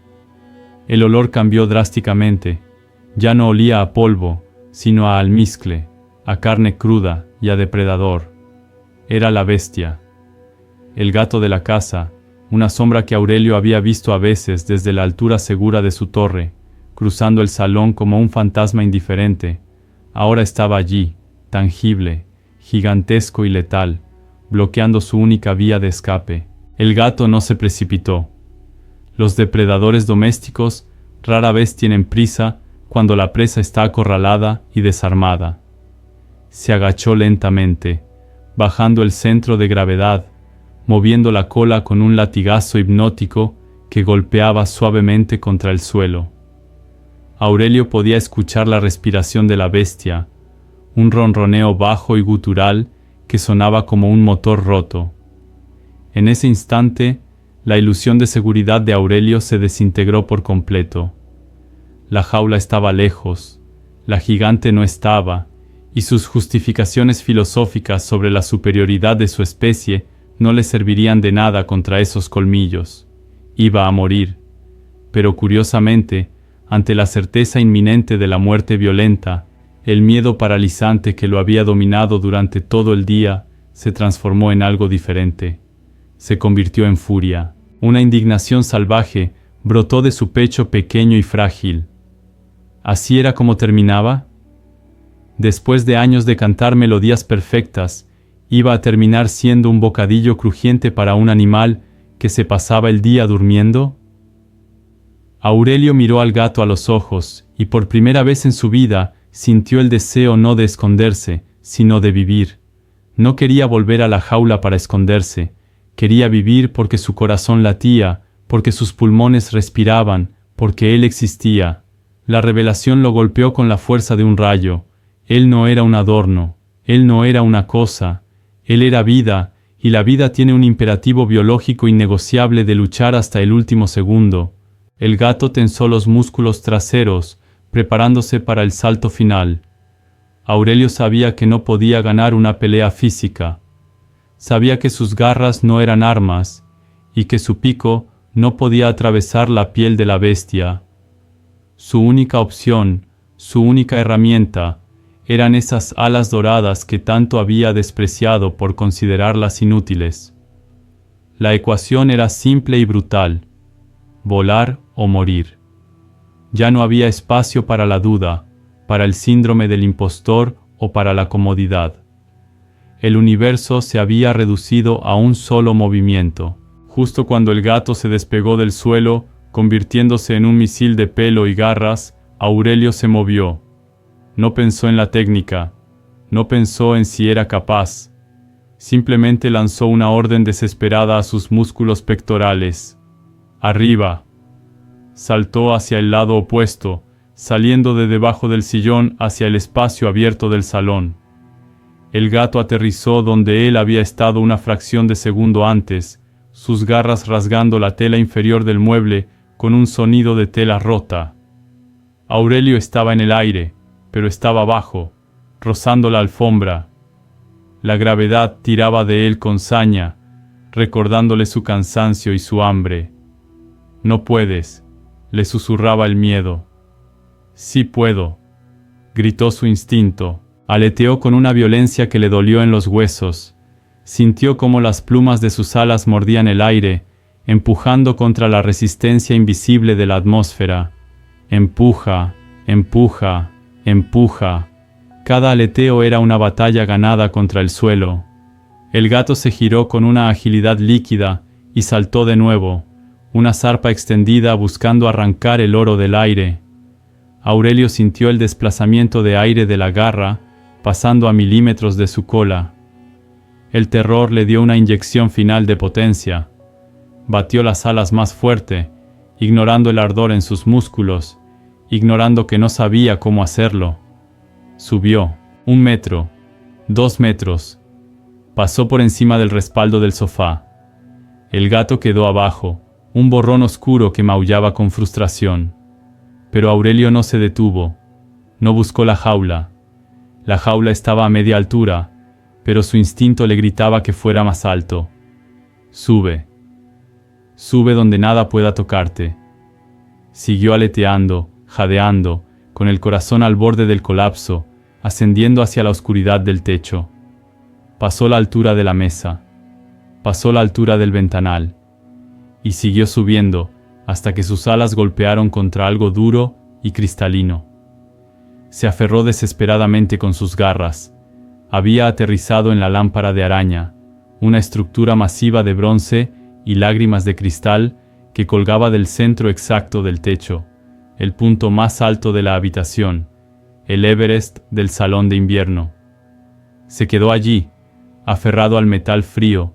A: El olor cambió drásticamente. Ya no olía a polvo, sino a almizcle, a carne cruda y a depredador. Era la bestia. El gato de la casa, una sombra que Aurelio había visto a veces desde la altura segura de su torre, cruzando el salón como un fantasma indiferente, ahora estaba allí, tangible, gigantesco y letal, bloqueando su única vía de escape. El gato no se precipitó. Los depredadores domésticos rara vez tienen prisa cuando la presa está acorralada y desarmada. Se agachó lentamente, bajando el centro de gravedad, moviendo la cola con un latigazo hipnótico que golpeaba suavemente contra el suelo. Aurelio podía escuchar la respiración de la bestia, un ronroneo bajo y gutural que sonaba como un motor roto. En ese instante, la ilusión de seguridad de Aurelio se desintegró por completo. La jaula estaba lejos, la gigante no estaba, y sus justificaciones filosóficas sobre la superioridad de su especie no le servirían de nada contra esos colmillos. Iba a morir. Pero curiosamente, ante la certeza inminente de la muerte violenta, el miedo paralizante que lo había dominado durante todo el día se transformó en algo diferente. Se convirtió en furia. Una indignación salvaje brotó de su pecho pequeño y frágil. ¿Así era como terminaba? Después de años de cantar melodías perfectas, iba a terminar siendo un bocadillo crujiente para un animal que se pasaba el día durmiendo. Aurelio miró al gato a los ojos y por primera vez en su vida sintió el deseo no de esconderse, sino de vivir. No quería volver a la jaula para esconderse, quería vivir porque su corazón latía, porque sus pulmones respiraban, porque él existía. La revelación lo golpeó con la fuerza de un rayo. Él no era un adorno, él no era una cosa, él era vida, y la vida tiene un imperativo biológico innegociable de luchar hasta el último segundo. El gato tensó los músculos traseros, preparándose para el salto final. Aurelio sabía que no podía ganar una pelea física. Sabía que sus garras no eran armas, y que su pico no podía atravesar la piel de la bestia. Su única opción, su única herramienta, eran esas alas doradas que tanto había despreciado por considerarlas inútiles. La ecuación era simple y brutal: volar o morir. Ya no había espacio para la duda, para el síndrome del impostor o para la comodidad. El universo se había reducido a un solo movimiento. Justo cuando el gato se despegó del suelo, convirtiéndose en un misil de pelo y garras, Aurelio se movió. No pensó en la técnica, no pensó en si era capaz. Simplemente lanzó una orden desesperada a sus músculos pectorales. ¡Arriba! Saltó hacia el lado opuesto, saliendo de debajo del sillón hacia el espacio abierto del salón. El gato aterrizó donde él había estado una fracción de segundo antes, sus garras rasgando la tela inferior del mueble con un sonido de tela rota. Aurelio estaba en el aire, pero estaba abajo, rozando la alfombra. La gravedad tiraba de él con saña, recordándole su cansancio y su hambre. «No puedes», le susurraba el miedo. «Sí puedo», gritó su instinto. Aleteó con una violencia que le dolió en los huesos. Sintió cómo las plumas de sus alas mordían el aire, empujando contra la resistencia invisible de la atmósfera. Empuja, empuja, empuja. Cada aleteo era una batalla ganada contra el suelo. El gato se giró con una agilidad líquida y saltó de nuevo, una zarpa extendida buscando arrancar el oro del aire. Aurelio sintió el desplazamiento de aire de la garra, pasando a milímetros de su cola. El terror le dio una inyección final de potencia. Batió las alas más fuerte, ignorando el ardor en sus músculos, ignorando que no sabía cómo hacerlo. Subió 1 metro, 2 metros. Pasó por encima del respaldo del sofá. El gato quedó abajo, un borrón oscuro que maullaba con frustración. Pero Aurelio no se detuvo. No buscó la jaula. La jaula estaba a media altura, pero su instinto le gritaba que fuera más alto. Sube. Sube donde nada pueda tocarte. Siguió aleteando, jadeando, con el corazón al borde del colapso, ascendiendo hacia la oscuridad del techo. Pasó la altura de la mesa. Pasó la altura del ventanal. Y siguió subiendo, hasta que sus alas golpearon contra algo duro y cristalino. Se aferró desesperadamente con sus garras. Había aterrizado en la lámpara de araña, una estructura masiva de bronce y lágrimas de cristal que colgaba del centro exacto del techo, el punto más alto de la habitación, el Everest del salón de invierno. Se quedó allí, aferrado al metal frío,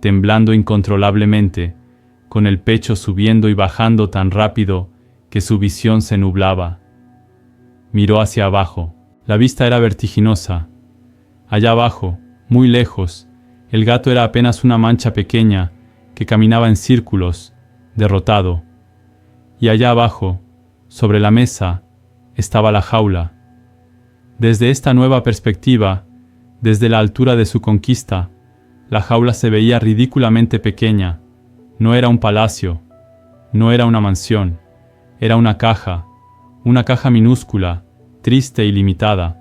A: temblando incontrolablemente, con el pecho subiendo y bajando tan rápido que su visión se nublaba. Miró hacia abajo. La vista era vertiginosa. Allá abajo, muy lejos, el gato era apenas una mancha pequeña que caminaba en círculos, derrotado. Y allá abajo, sobre la mesa, estaba la jaula. Desde esta nueva perspectiva, desde la altura de su conquista, la jaula se veía ridículamente pequeña. No era un palacio, no era una mansión, era una caja minúscula, triste y limitada.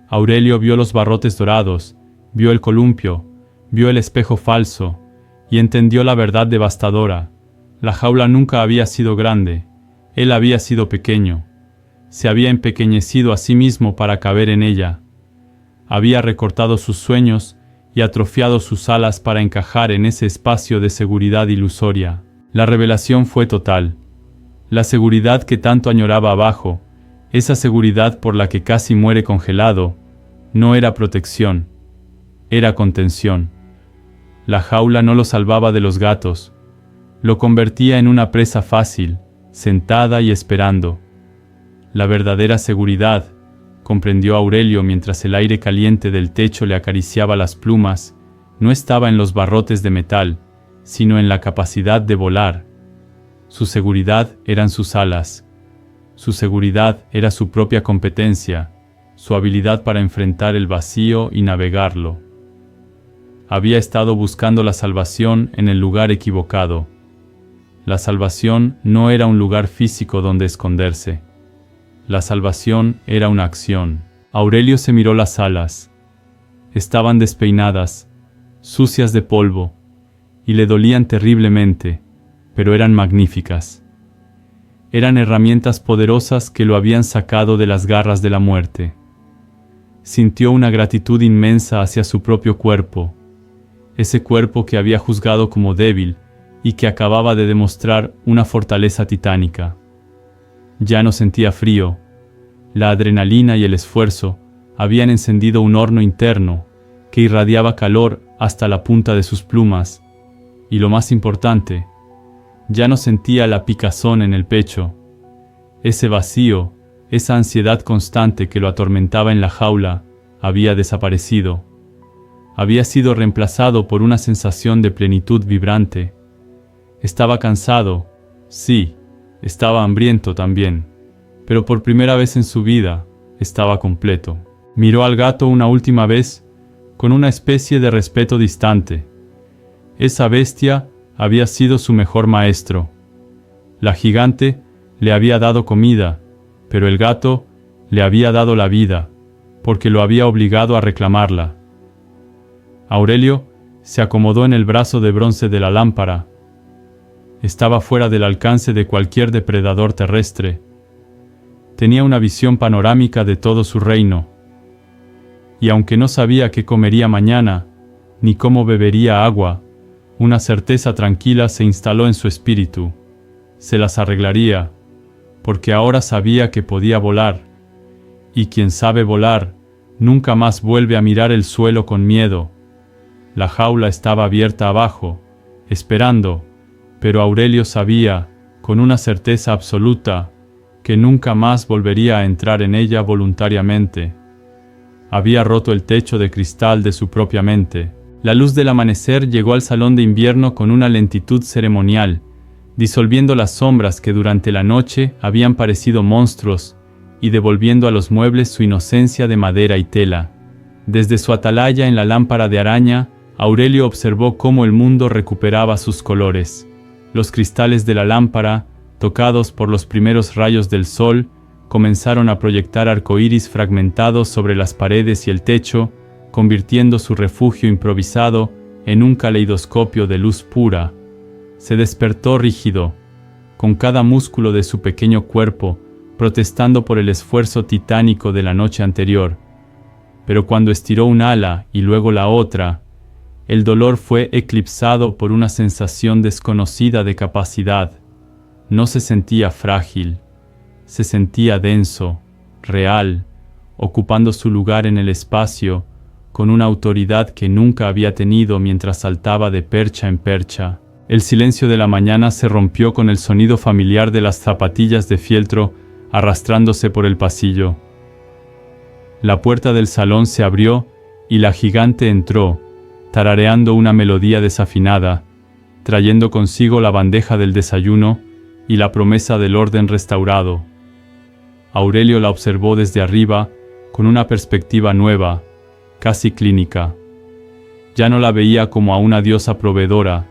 A: Aurelio vio los barrotes dorados, vio el columpio, vio el espejo falso, y entendió la verdad devastadora. La jaula nunca había sido grande, él había sido pequeño. Se había empequeñecido a sí mismo para caber en ella. Había recortado sus sueños y atrofiado sus alas para encajar en ese espacio de seguridad ilusoria. La revelación fue total. La seguridad que tanto añoraba abajo, esa seguridad por la que casi muere congelado, no era protección, era contención. La jaula no lo salvaba de los gatos, lo convertía en una presa fácil, sentada y esperando. La verdadera seguridad, comprendió Aurelio mientras el aire caliente del techo le acariciaba las plumas, no estaba en los barrotes de metal, sino en la capacidad de volar. Su seguridad eran sus alas. Su seguridad era su propia competencia, su habilidad para enfrentar el vacío y navegarlo. Había estado buscando la salvación en el lugar equivocado. La salvación no era un lugar físico donde esconderse. La salvación era una acción. Aurelio se miró las alas. Estaban despeinadas, sucias de polvo, y le dolían terriblemente, pero eran magníficas. Eran herramientas poderosas que lo habían sacado de las garras de la muerte. Sintió una gratitud inmensa hacia su propio cuerpo, ese cuerpo que había juzgado como débil y que acababa de demostrar una fortaleza titánica. Ya no sentía frío. La adrenalina y el esfuerzo habían encendido un horno interno que irradiaba calor hasta la punta de sus plumas. Y lo más importante, ya no sentía la picazón en el pecho. Ese vacío, esa ansiedad constante que lo atormentaba en la jaula, había desaparecido. Había sido reemplazado por una sensación de plenitud vibrante. Estaba cansado, sí, estaba hambriento también, pero por primera vez en su vida, estaba completo. Miró al gato una última vez, con una especie de respeto distante. Esa bestia había sido su mejor maestro. La gigante le había dado comida, pero el gato le había dado la vida, porque lo había obligado a reclamarla. Aurelio se acomodó en el brazo de bronce de la lámpara. Estaba fuera del alcance de cualquier depredador terrestre. Tenía una visión panorámica de todo su reino. Y aunque no sabía qué comería mañana, ni cómo bebería agua, una certeza tranquila se instaló en su espíritu. Se las arreglaría, porque ahora sabía que podía volar. Y quien sabe volar, nunca más vuelve a mirar el suelo con miedo. La jaula estaba abierta abajo, esperando, pero Aurelio sabía, con una certeza absoluta, que nunca más volvería a entrar en ella voluntariamente. Había roto el techo de cristal de su propia mente. La luz del amanecer llegó al salón de invierno con una lentitud ceremonial, disolviendo las sombras que durante la noche habían parecido monstruos y devolviendo a los muebles su inocencia de madera y tela. Desde su atalaya en la lámpara de araña, Aurelio observó cómo el mundo recuperaba sus colores. Los cristales de la lámpara, tocados por los primeros rayos del sol, comenzaron a proyectar arcoíris fragmentados sobre las paredes y el techo, convirtiendo su refugio improvisado en un caleidoscopio de luz pura. Se despertó rígido, con cada músculo de su pequeño cuerpo, protestando por el esfuerzo titánico de la noche anterior. Pero cuando estiró un ala y luego la otra, el dolor fue eclipsado por una sensación desconocida de capacidad. No se sentía frágil, se sentía denso, real, ocupando su lugar en el espacio, con una autoridad que nunca había tenido mientras saltaba de percha en percha. El silencio de la mañana se rompió con el sonido familiar de las zapatillas de fieltro arrastrándose por el pasillo. La puerta del salón se abrió y la gigante entró, tarareando una melodía desafinada, trayendo consigo la bandeja del desayuno y la promesa del orden restaurado. Aurelio la observó desde arriba, con una perspectiva nueva, casi clínica. Ya no la veía como a una diosa proveedora,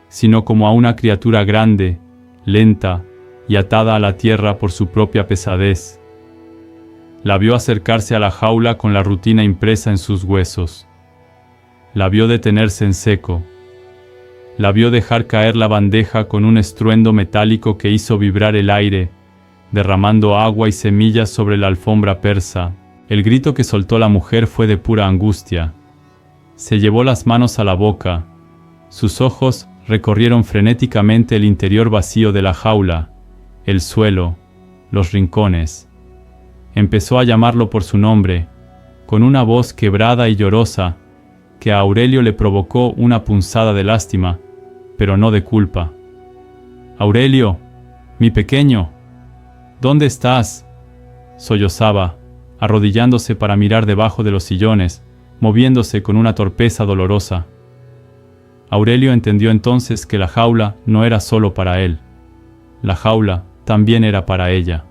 A: sino como a una criatura grande, lenta y atada a la tierra por su propia pesadez. La vio acercarse a la jaula con la rutina impresa en sus huesos. La vio detenerse en seco. La vio dejar caer la bandeja con un estruendo metálico que hizo vibrar el aire, derramando agua y semillas sobre la alfombra persa. El grito que soltó la mujer fue de pura angustia. Se llevó las manos a la boca. Sus ojos recorrieron frenéticamente el interior vacío de la jaula, el suelo, los rincones. Empezó a llamarlo por su nombre, con una voz quebrada y llorosa, que a Aurelio le provocó una punzada de lástima, pero no de culpa. «Aurelio, mi pequeño, ¿dónde estás?», sollozaba, arrodillándose para mirar debajo de los sillones, moviéndose con una torpeza dolorosa. Aurelio entendió entonces que la jaula no era solo para él. La jaula también era para ella.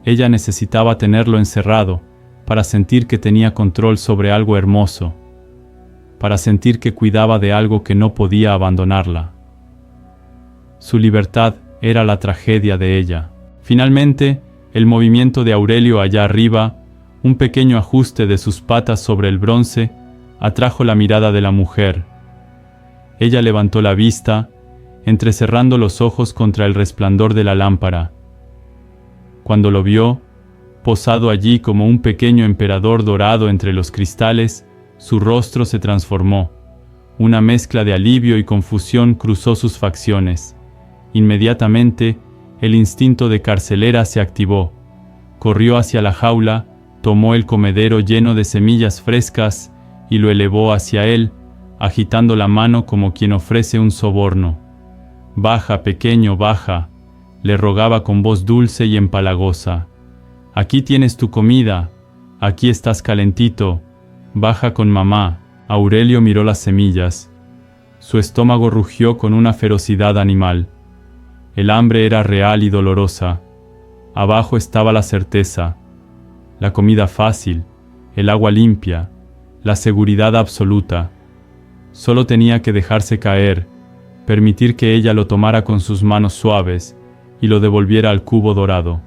A: Ella necesitaba tenerlo encerrado para sentir que tenía control sobre algo hermoso, para sentir que cuidaba de algo que no podía abandonarla. Su libertad era la tragedia de ella. Finalmente, el movimiento de Aurelio allá arriba, un pequeño ajuste de sus patas sobre el bronce, atrajo la mirada de la mujer. Ella levantó la vista, entrecerrando los ojos contra el resplandor de la lámpara. Cuando lo vio, posado allí como un pequeño emperador dorado entre los cristales, su rostro se transformó. Una mezcla de alivio y confusión cruzó sus facciones. Inmediatamente, el instinto de carcelera se activó. Corrió hacia la jaula, tomó el comedero lleno de semillas frescas y lo elevó hacia él, agitando la mano como quien ofrece un soborno. «Baja, pequeño, baja», le rogaba con voz dulce y empalagosa. «Aquí tienes tu comida, aquí estás calentito, baja con mamá». Aurelio miró las semillas. Su estómago rugió con una ferocidad animal. El hambre era real y dolorosa. Abajo estaba la certeza, la comida fácil, el agua limpia, la seguridad absoluta. Solo tenía que dejarse caer, permitir que ella lo tomara con sus manos suaves y lo devolviera al cubo dorado.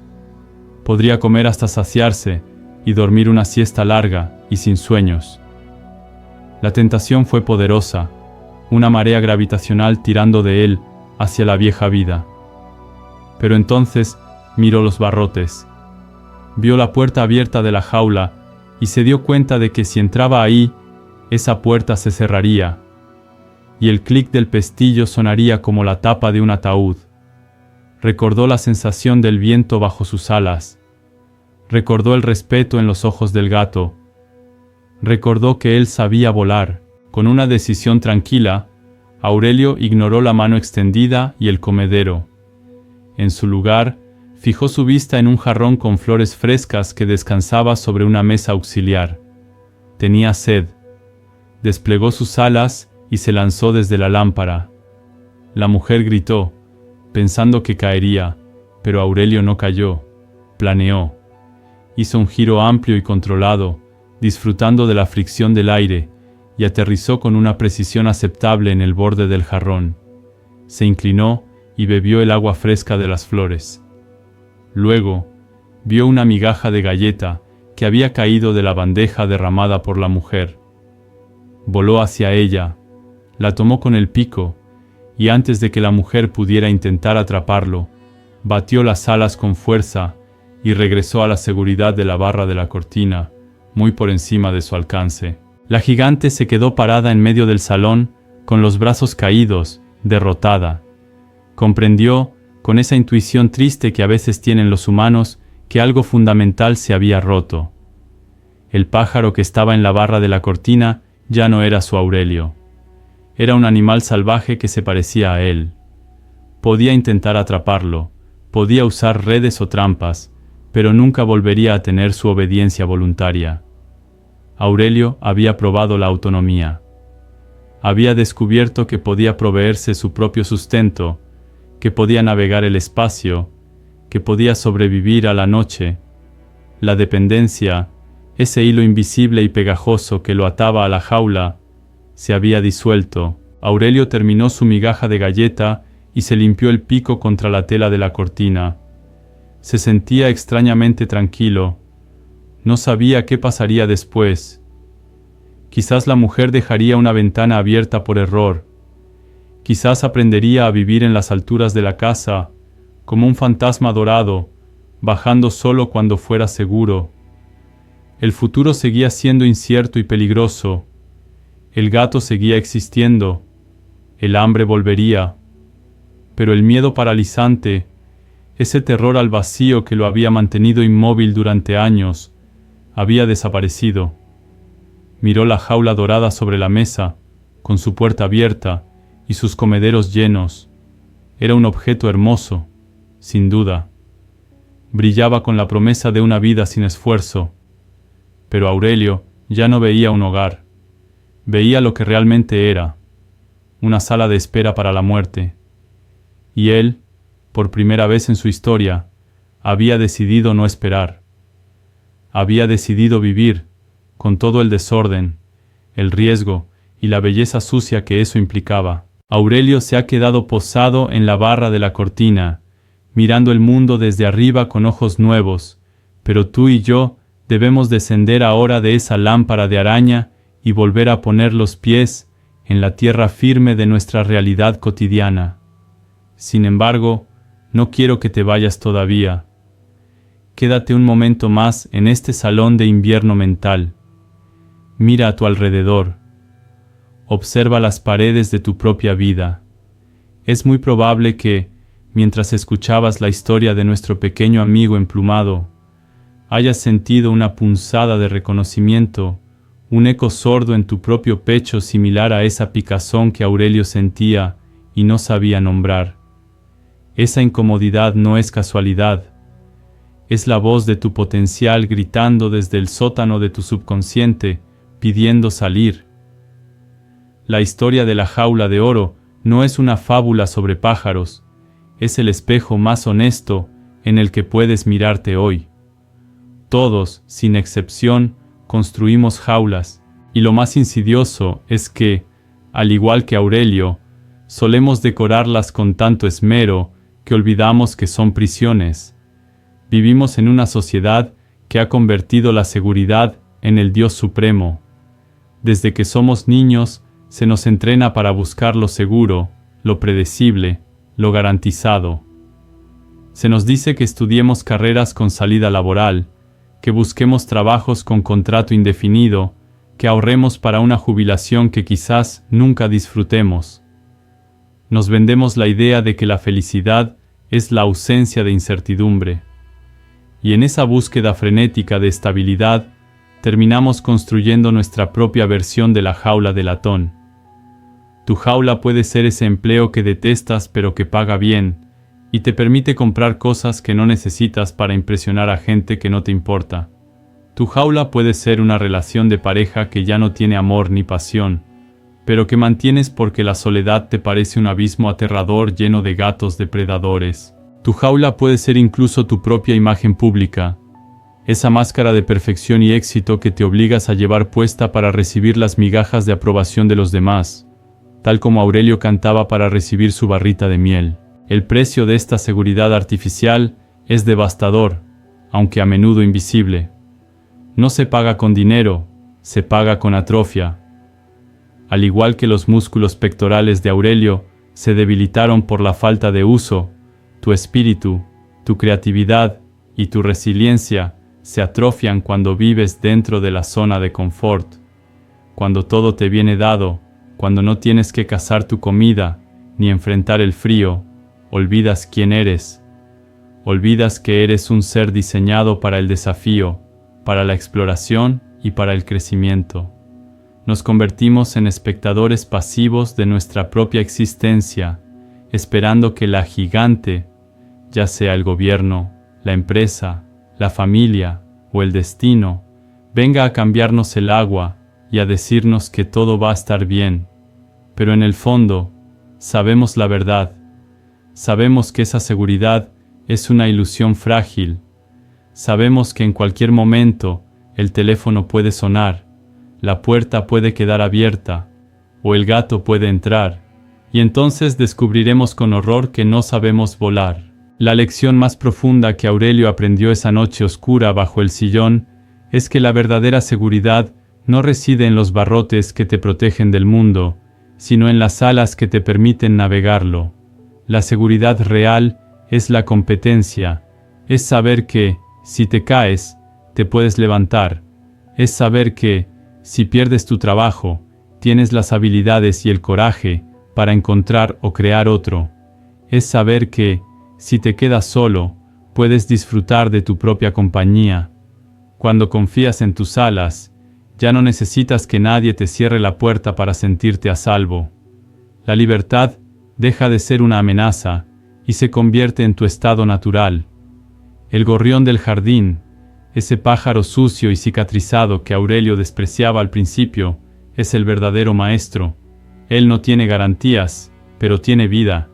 A: Podría comer hasta saciarse y dormir una siesta larga y sin sueños. La tentación fue poderosa, una marea gravitacional tirando de él hacia la vieja vida. Pero entonces miró los barrotes. Vio la puerta abierta de la jaula y se dio cuenta de que si entraba ahí, esa puerta se cerraría, y el clic del pestillo sonaría como la tapa de un ataúd. Recordó la sensación del viento bajo sus alas. Recordó el respeto en los ojos del gato. Recordó que él sabía volar. Con una decisión tranquila, Aurelio ignoró la mano extendida y el comedero. En su lugar, fijó su vista en un jarrón con flores frescas que descansaba sobre una mesa auxiliar. Tenía sed. Desplegó sus alas y se lanzó desde la lámpara. La mujer gritó, pensando que caería, pero Aurelio no cayó. Planeó. Hizo un giro amplio y controlado, disfrutando de la fricción del aire, y aterrizó con una precisión aceptable en el borde del jarrón. Se inclinó y bebió el agua fresca de las flores. Luego, vio una migaja de galleta que había caído de la bandeja derramada por la mujer. Voló hacia ella, la tomó con el pico, y antes de que la mujer pudiera intentar atraparlo, batió las alas con fuerza y regresó a la seguridad de la barra de la cortina, muy por encima de su alcance. La gigante se quedó parada en medio del salón, con los brazos caídos, derrotada. Comprendió, con esa intuición triste que a veces tienen los humanos, que algo fundamental se había roto. El pájaro que estaba en la barra de la cortina ya no era su Aurelio. Era un animal salvaje que se parecía a él. Podía intentar atraparlo, podía usar redes o trampas, pero nunca volvería a tener su obediencia voluntaria. Aurelio había probado la autonomía. Había descubierto que podía proveerse su propio sustento, que podía navegar el espacio, que podía sobrevivir a la noche. La dependencia, ese hilo invisible y pegajoso que lo ataba a la jaula, se había disuelto. Aurelio terminó su migaja de galleta y se limpió el pico contra la tela de la cortina. Se sentía extrañamente tranquilo. No sabía qué pasaría después. Quizás la mujer dejaría una ventana abierta por error. Quizás aprendería a vivir en las alturas de la casa, como un fantasma dorado, bajando solo cuando fuera seguro. El futuro seguía siendo incierto y peligroso. El gato seguía existiendo. El hambre volvería. Pero el miedo paralizante, ese terror al vacío que lo había mantenido inmóvil durante años, había desaparecido. Miró la jaula dorada sobre la mesa, con su puerta abierta y sus comederos llenos. Era un objeto hermoso, sin duda. Brillaba con la promesa de una vida sin esfuerzo. Pero Aurelio ya no veía un hogar. Veía lo que realmente era: una sala de espera para la muerte. Y él, por primera vez en su historia, había decidido no esperar. Había decidido vivir, con todo el desorden, el riesgo y la belleza sucia que eso implicaba. Aurelio se ha quedado posado en la barra de la cortina, mirando el mundo desde arriba con ojos nuevos, pero tú y yo debemos descender ahora de esa lámpara de araña y volver a poner los pies en la tierra firme de nuestra realidad cotidiana. Sin embargo, no quiero que te vayas todavía. Quédate un momento más en este salón de invierno mental. Mira a tu alrededor. Observa las paredes de tu propia vida. Es muy probable que, mientras escuchabas la historia de nuestro pequeño amigo emplumado, hayas sentido una punzada de reconocimiento, un eco sordo en tu propio pecho similar a esa picazón que Aurelio sentía y no sabía nombrar. Esa incomodidad no es casualidad. Es la voz de tu potencial gritando desde el sótano de tu subconsciente, pidiendo salir. La historia de la jaula de oro no es una fábula sobre pájaros, es el espejo más honesto en el que puedes mirarte hoy. Todos, sin excepción, construimos jaulas, y lo más insidioso es que, al igual que Aurelio, solemos decorarlas con tanto esmero que olvidamos que son prisiones. Vivimos en una sociedad que ha convertido la seguridad en el Dios supremo. Desde que somos niños, se nos entrena para buscar lo seguro, lo predecible, lo garantizado. Se nos dice que estudiemos carreras con salida laboral, que busquemos trabajos con contrato indefinido, que ahorremos para una jubilación que quizás nunca disfrutemos. Nos vendemos la idea de que la felicidad es la ausencia de incertidumbre. Y en esa búsqueda frenética de estabilidad, terminamos construyendo nuestra propia versión de la jaula de latón. Tu jaula puede ser ese empleo que detestas pero que paga bien, y te permite comprar cosas que no necesitas para impresionar a gente que no te importa. Tu jaula puede ser una relación de pareja que ya no tiene amor ni pasión, pero que mantienes porque la soledad te parece un abismo aterrador lleno de gatos depredadores. Tu jaula puede ser incluso tu propia imagen pública, esa máscara de perfección y éxito que te obligas a llevar puesta para recibir las migajas de aprobación de los demás, tal como Aurelio cantaba para recibir su barrita de miel. El precio de esta seguridad artificial es devastador, aunque a menudo invisible. No se paga con dinero, se paga con atrofia. Al igual que los músculos pectorales de Aurelio se debilitaron por la falta de uso, tu espíritu, tu creatividad y tu resiliencia se atrofian cuando vives dentro de la zona de confort. Cuando todo te viene dado, cuando no tienes que cazar tu comida ni enfrentar el frío, olvidas quién eres. Olvidas que eres un ser diseñado para el desafío, para la exploración y para el crecimiento. Nos convertimos en espectadores pasivos de nuestra propia existencia, esperando que la gigante, ya sea el gobierno, la empresa, la familia o el destino, venga a cambiarnos el agua y a decirnos que todo va a estar bien. Pero en el fondo, sabemos la verdad. Sabemos que esa seguridad es una ilusión frágil. Sabemos que en cualquier momento el teléfono puede sonar, la puerta puede quedar abierta, o el gato puede entrar, y entonces descubriremos con horror que no sabemos volar. La lección más profunda que Aurelio aprendió esa noche oscura bajo el sillón es que la verdadera seguridad no reside en los barrotes que te protegen del mundo, sino en las alas que te permiten navegarlo. La seguridad real es la competencia, es saber que, si te caes, te puedes levantar, es saber que, si pierdes tu trabajo, tienes las habilidades y el coraje para encontrar o crear otro, es saber que, si te quedas solo, puedes disfrutar de tu propia compañía. Cuando confías en tus alas, ya no necesitas que nadie te cierre la puerta para sentirte a salvo. La libertad deja de ser una amenaza y se convierte en tu estado natural. El gorrión del jardín, ese pájaro sucio y cicatrizado que Aurelio despreciaba al principio, es el verdadero maestro. Él no tiene garantías, pero tiene vida.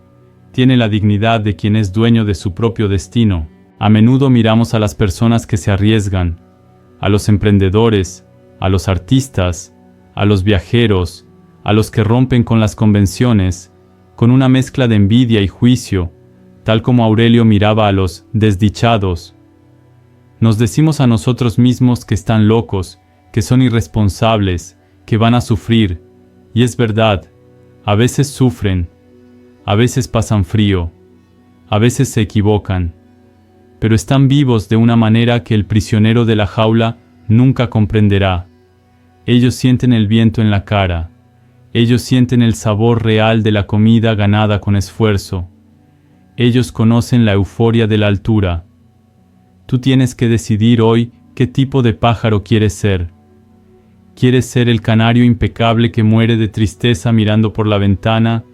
A: Tiene la dignidad de quien es dueño de su propio destino. A menudo miramos a las personas que se arriesgan, a los emprendedores, a los artistas, a los viajeros, a los que rompen con las convenciones, con una mezcla de envidia y juicio, tal como Aurelio miraba a los desdichados. Nos decimos a nosotros mismos que están locos, que son irresponsables, que van a sufrir, y es verdad, a veces sufren, a veces pasan frío, a veces se equivocan, pero están vivos de una manera que el prisionero de la jaula nunca comprenderá. Ellos sienten el viento en la cara, ellos sienten el sabor real de la comida ganada con esfuerzo, ellos conocen la euforia de la altura. Tú tienes que decidir hoy qué tipo de pájaro quieres ser. ¿Quieres ser el canario impecable que muere de tristeza mirando por la ventana?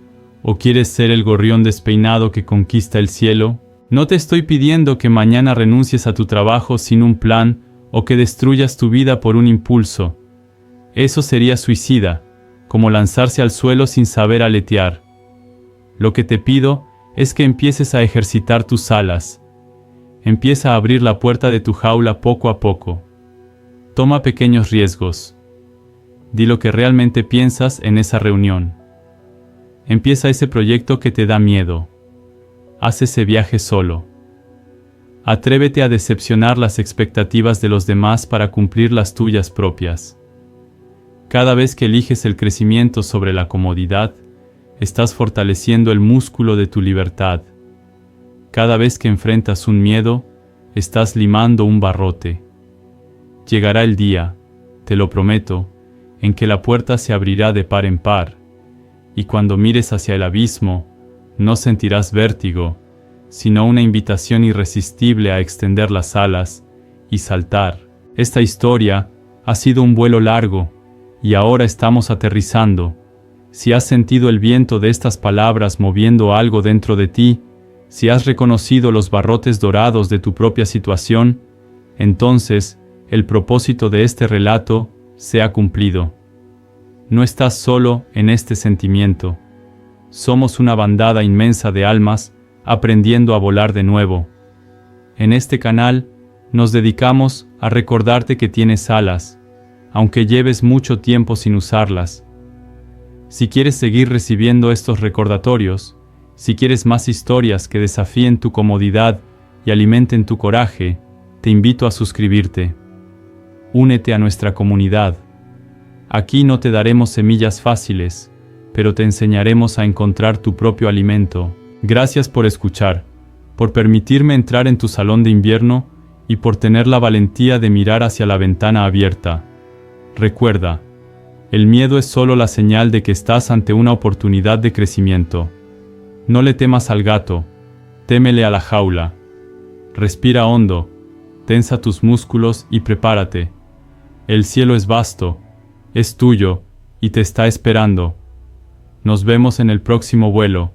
A: ¿O quieres ser el gorrión despeinado que conquista el cielo? No te estoy pidiendo que mañana renuncies a tu trabajo sin un plan o que destruyas tu vida por un impulso. Eso sería suicida, como lanzarse al suelo sin saber aletear. Lo que te pido es que empieces a ejercitar tus alas. Empieza a abrir la puerta de tu jaula poco a poco. Toma pequeños riesgos. Di lo que realmente piensas en esa reunión. Empieza ese proyecto que te da miedo. Haz ese viaje solo. Atrévete a decepcionar las expectativas de los demás para cumplir las tuyas propias. Cada vez que eliges el crecimiento sobre la comodidad, estás fortaleciendo el músculo de tu libertad. Cada vez que enfrentas un miedo, estás limando un barrote. Llegará el día, te lo prometo, en que la puerta se abrirá de par en par, y cuando mires hacia el abismo, no sentirás vértigo, sino una invitación irresistible a extender las alas y saltar. Esta historia ha sido un vuelo largo, y ahora estamos aterrizando. Si has sentido el viento de estas palabras moviendo algo dentro de ti, si has reconocido los barrotes dorados de tu propia situación, entonces el propósito de este relato se ha cumplido. No estás solo en este sentimiento. Somos una bandada inmensa de almas aprendiendo a volar de nuevo. En este canal nos dedicamos a recordarte que tienes alas, aunque lleves mucho tiempo sin usarlas. Si quieres seguir recibiendo estos recordatorios, si quieres más historias que desafíen tu comodidad y alimenten tu coraje, te invito a suscribirte. Únete a nuestra comunidad. Aquí no te daremos semillas fáciles, pero te enseñaremos a encontrar tu propio alimento. Gracias por escuchar, por permitirme entrar en tu salón de invierno y por tener la valentía de mirar hacia la ventana abierta. Recuerda, el miedo es solo la señal de que estás ante una oportunidad de crecimiento. No le temas al gato, témele a la jaula. Respira hondo, tensa tus músculos y prepárate. El cielo es vasto, es tuyo, y te está esperando. Nos vemos en el próximo vuelo.